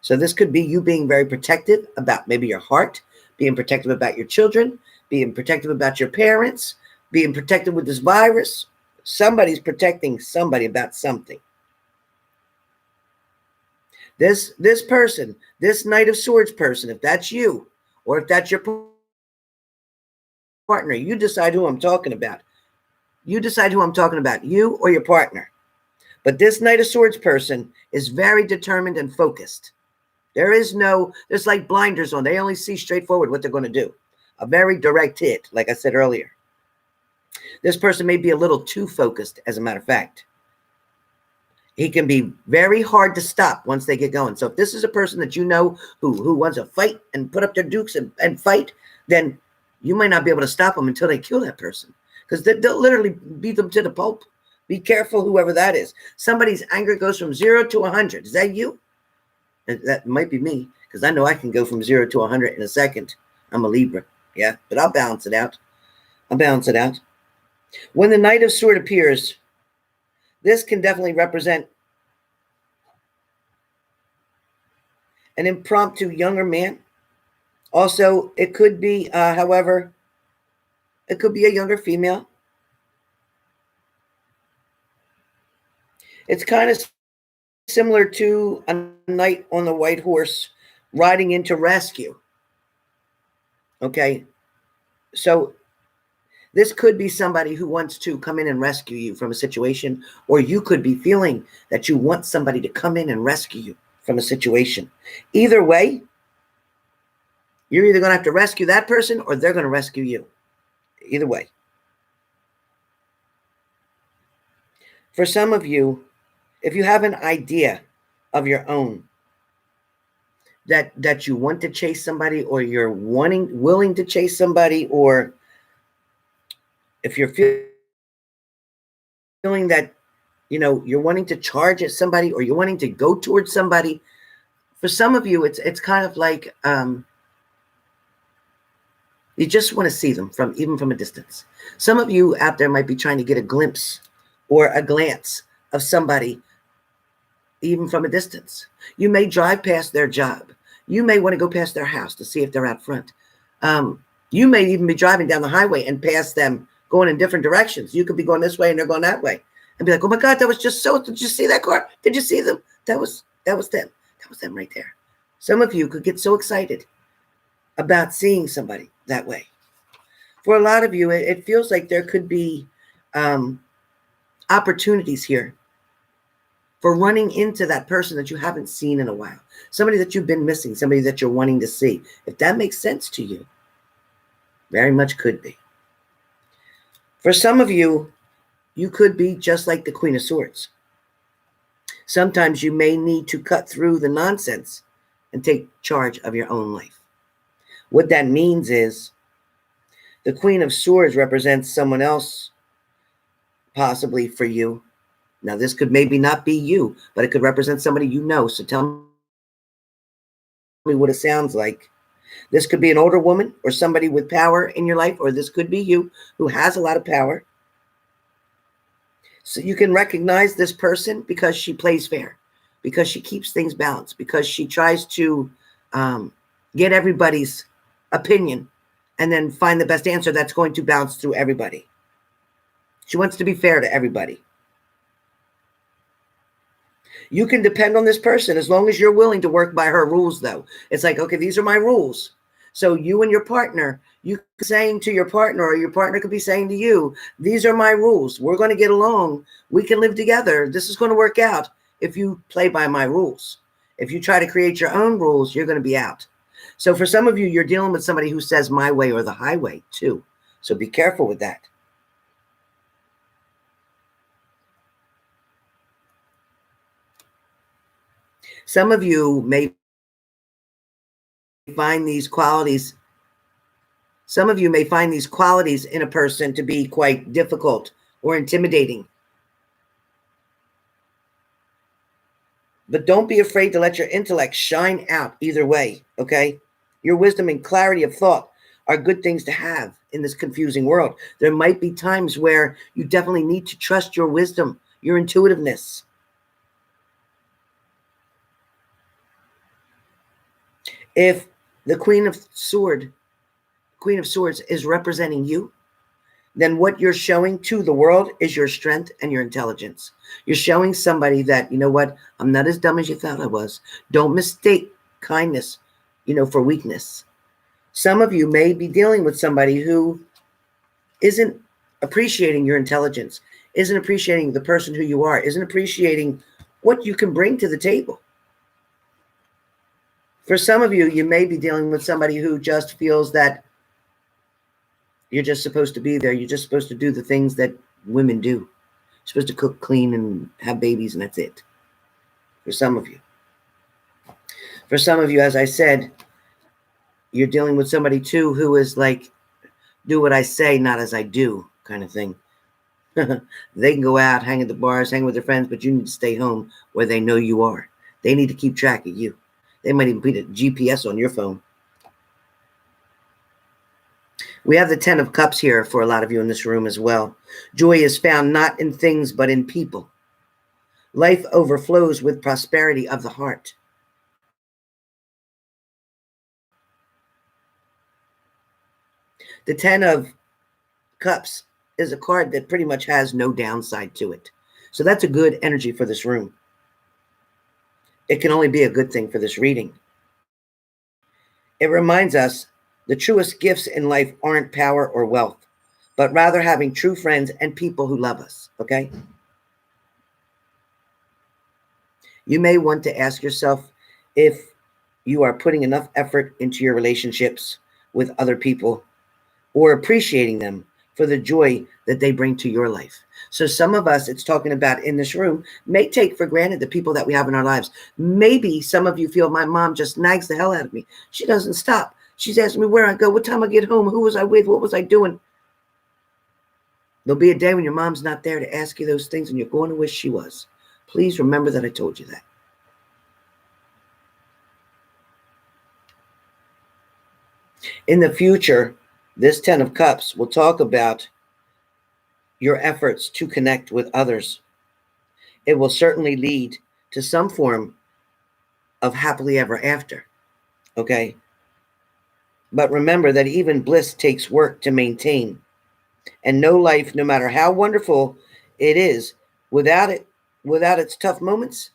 So this could be you being very protective about maybe your heart, being protective about your children, being protective about your parents, being protective with this virus. Somebody's protecting somebody about something. This person, this Knight of Swords person, if that's you, or if that's your partner, you decide who I'm talking about. You decide who I'm talking about, you or your partner. But this Knight of Swords person is very determined and focused. There's like blinders on. They only see straight forward what they're going to do. A very direct hit, like I said earlier. This person may be a little too focused, as a matter of fact. He can be very hard to stop once they get going. So if this is a person that you know who wants to fight and put up their dukes and fight, then you might not be able to stop them until they kill that person. Because they'll literally beat them to the pulp. Be careful, whoever that is. Somebody's anger goes from 0 to 100. Is that you? That might be me, because I know I can go from 0 to 100 in a second. I'm a Libra, yeah, but I'll balance it out. I'll balance it out. When the Knight of Swords appears, this can definitely represent an impromptu younger man. Also, it could be, however, it could be a younger female. It's kind of similar to a knight on the white horse riding in to rescue. Okay, so this could be somebody who wants to come in and rescue you from a situation, or you could be feeling that you want somebody to come in and rescue you from a situation. Either way, you're either going to have to rescue that person or they're going to rescue you. Either way. For some of you, if you have an idea of your own that you want to chase somebody, or you're willing to chase somebody, or if you're feeling that, you're wanting to charge at somebody, or you're wanting to go towards somebody, for some of you, it's kind of like you just want to see them even from a distance. Some of you out there might be trying to get a glimpse or a glance of somebody even from a distance. You may drive past their job. You may want to go past their house to see if they're out front. You may even be driving down the highway and pass them going in different directions. You could be going this way and they're going that way, and be like, "Oh my God, that was just so. Did you see that car? Did you see them? That was them. That was them right there." Some of you could get so excited about seeing somebody that way. For a lot of you, it feels like there could be opportunities here for running into that person that you haven't seen in a while, somebody that you've been missing, somebody that you're wanting to see. If that makes sense to you, very much could be. For some of you, you could be just like the Queen of Swords. Sometimes you may need to cut through the nonsense and take charge of your own life. What that means is the Queen of Swords represents someone else, possibly for you. Now, this could maybe not be you, but it could represent somebody you know. So tell me what it sounds like. This could be an older woman or somebody with power in your life, or this could be you who has a lot of power. So you can recognize this person because she plays fair, because she keeps things balanced, because she tries to get everybody's opinion and then find the best answer that's going to bounce through everybody. She wants to be fair to everybody. You can depend on this person as long as you're willing to work by her rules, though. It's like, okay, these are my rules. So you and your partner, you saying to your partner, or your partner could be saying to you, these are my rules. We're going to get along. We can live together. This is going to work out if you play by my rules. If you try to create your own rules, you're going to be out. So for some of you, you're dealing with somebody who says my way or the highway too. So be careful with that. Some of you may find these qualities. Some of you may find these qualities in a person to be quite difficult or intimidating. But don't be afraid to let your intellect shine out either way, okay? Your wisdom and clarity of thought are good things to have in this confusing world. There might be times where you definitely need to trust your wisdom, your intuitiveness. If the Queen of Swords is representing you, then what you're showing to the world is your strength and your intelligence. You're showing somebody that, you know what, I'm not as dumb as you thought I was. Don't mistake kindness, for weakness. Some of you may be dealing with somebody who isn't appreciating your intelligence, isn't appreciating the person who you are, isn't appreciating what you can bring to the table. For some of you, you may be dealing with somebody who just feels that you're just supposed to be there. You're just supposed to do the things that women do. You're supposed to cook, clean, and have babies, and that's it. For some of you. For some of you, as I said, you're dealing with somebody too who is like, do what I say, not as I do kind of thing. They can go out, hang at the bars, hang with their friends, but you need to stay home where they know you are. They need to keep track of you. They might even put a GPS on your phone. We have the 10 of Cups here for a lot of you in this room as well. Joy is found not in things, but in people. Life overflows with prosperity of the heart. The 10 of Cups is a card that pretty much has no downside to it. So that's a good energy for this room. It can only be a good thing for this reading. It reminds us the truest gifts in life aren't power or wealth, but rather having true friends and people who love us, okay? You may want to ask yourself if you are putting enough effort into your relationships with other people or appreciating them for the joy that they bring to your life. So some of us, it's talking about in this room, may take for granted the people that we have in our lives. Maybe some of you feel my mom just nags the hell out of me. She doesn't stop. She's asking me where I go, what time I get home, who was I with, what was I doing? There'll be a day when your mom's not there to ask you those things and you're going to wish she was. Please remember that I told you that. In the future, this 10 of Cups will talk about your efforts to connect with others. It will certainly lead to some form of happily ever after, okay? But remember that even bliss takes work to maintain. And no life, no matter how wonderful it is, without its tough moments,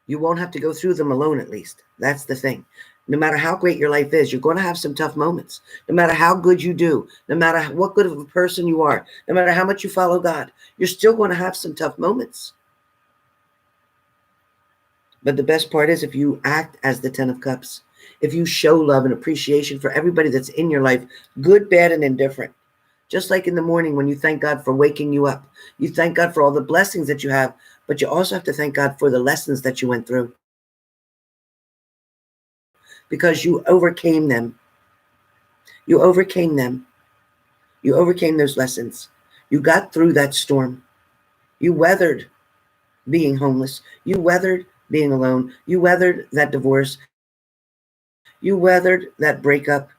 you won't have to go through them alone, at least. That's the thing. No matter how great your life is, you're going to have some tough moments. No matter how good you do, no matter what good of a person you are, no matter how much you follow God, you're still going to have some tough moments. But the best part is if you act as the 10 of Cups, if you show love and appreciation for everybody that's in your life, good, bad, and indifferent. Just like in the morning when you thank God for waking you up. You thank God for all the blessings that you have, but you also have to thank God for the lessons that you went through. Because you overcame them. You overcame them. You overcame those lessons. You got through that storm. You weathered being homeless. You weathered being alone. You weathered that divorce. You weathered that breakup.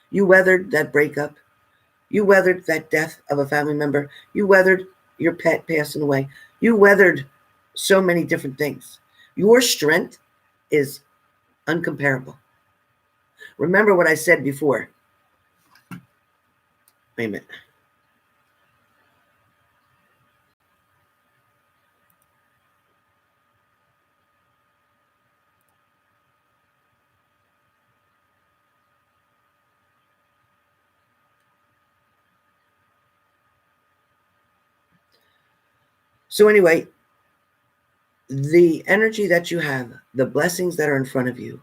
You weathered that breakup. You weathered that death of a family member. You weathered your pet passing away. You weathered so many different things. Your strength is uncomparable. Remember what I said before. Wait a minute. So anyway, the energy that you have, the blessings that are in front of you,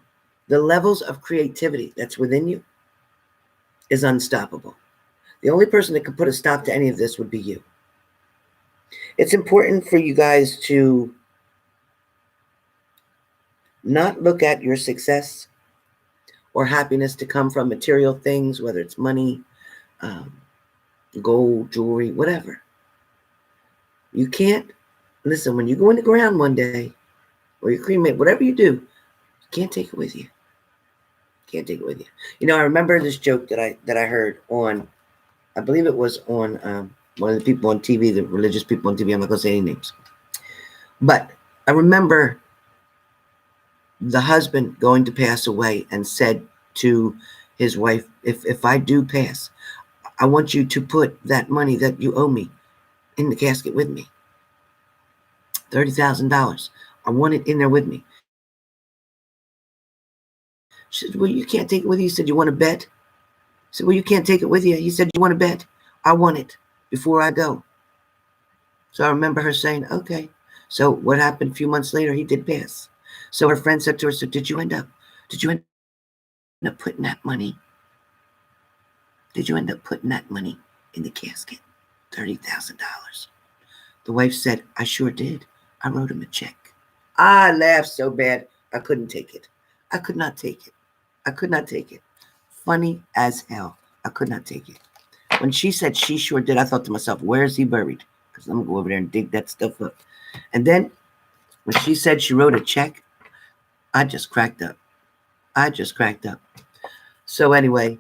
the levels of creativity that's within you is unstoppable. The only person that could put a stop to any of this would be you. It's important for you guys to not look at your success or happiness to come from material things, whether it's money, gold, jewelry, whatever. You can't, listen, when you go in the ground one day, or you cremate, whatever you do, you can't take it with you. Can't take it with you. You know, I remember this joke that I heard on, I believe it was on one of the people on TV, the religious people on TV. I'm not going to say any names. But I remember the husband going to pass away and said to his wife, if I do pass, I want you to put that money that you owe me in the casket with me. $30,000. I want it in there with me. She said, well, you can't take it with you. He said, you want to bet? I said, well, you can't take it with you. He said, you want to bet? I want it before I go. So I remember her saying, okay. So what happened a few months later, he did pass. So her friend said to her, so did you end up putting that money? Did you end up putting that money in the casket? $30,000. The wife said, I sure did. I wrote him a check. I laughed so bad, I couldn't take it. I could not take it. I could not take it. Funny as hell. I could not take it. When she said she sure did, I thought to myself, where is he buried? Because I'm going to go over there and dig that stuff up. And then when she said she wrote a check, I just cracked up. I just cracked up. So anyway,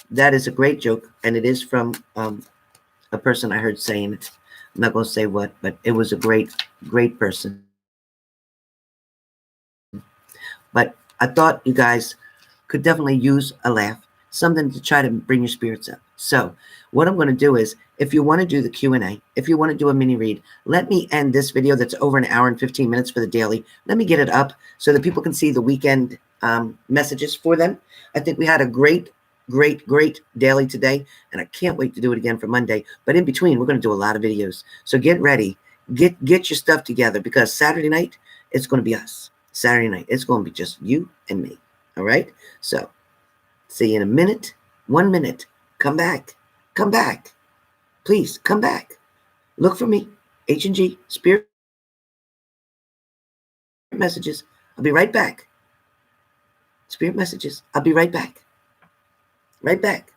that is a great joke. And it is from a person I heard saying it. I'm not going to say what, but it was a great, great person. But I thought you guys could definitely use a laugh, something to try to bring your spirits up. So what I'm going to do is, if you want to do the Q&A, if you want to do a mini read, let me end this video that's over an hour and 15 minutes for the daily. Let me get it up so that people can see the weekend messages for them. I think we had a great daily today, and I can't wait to do it again for Monday. But in between, we're going to do a lot of videos. So get ready. Get your stuff together, because Saturday night, it's going to be us. Saturday night, it's going to be just you and me. All right? So see you in a minute. 1 minute. Come back. Come back. Please, come back. Look for me. H&G, Spirit Messages. I'll be right back. Spirit Messages. I'll be right back. Right back.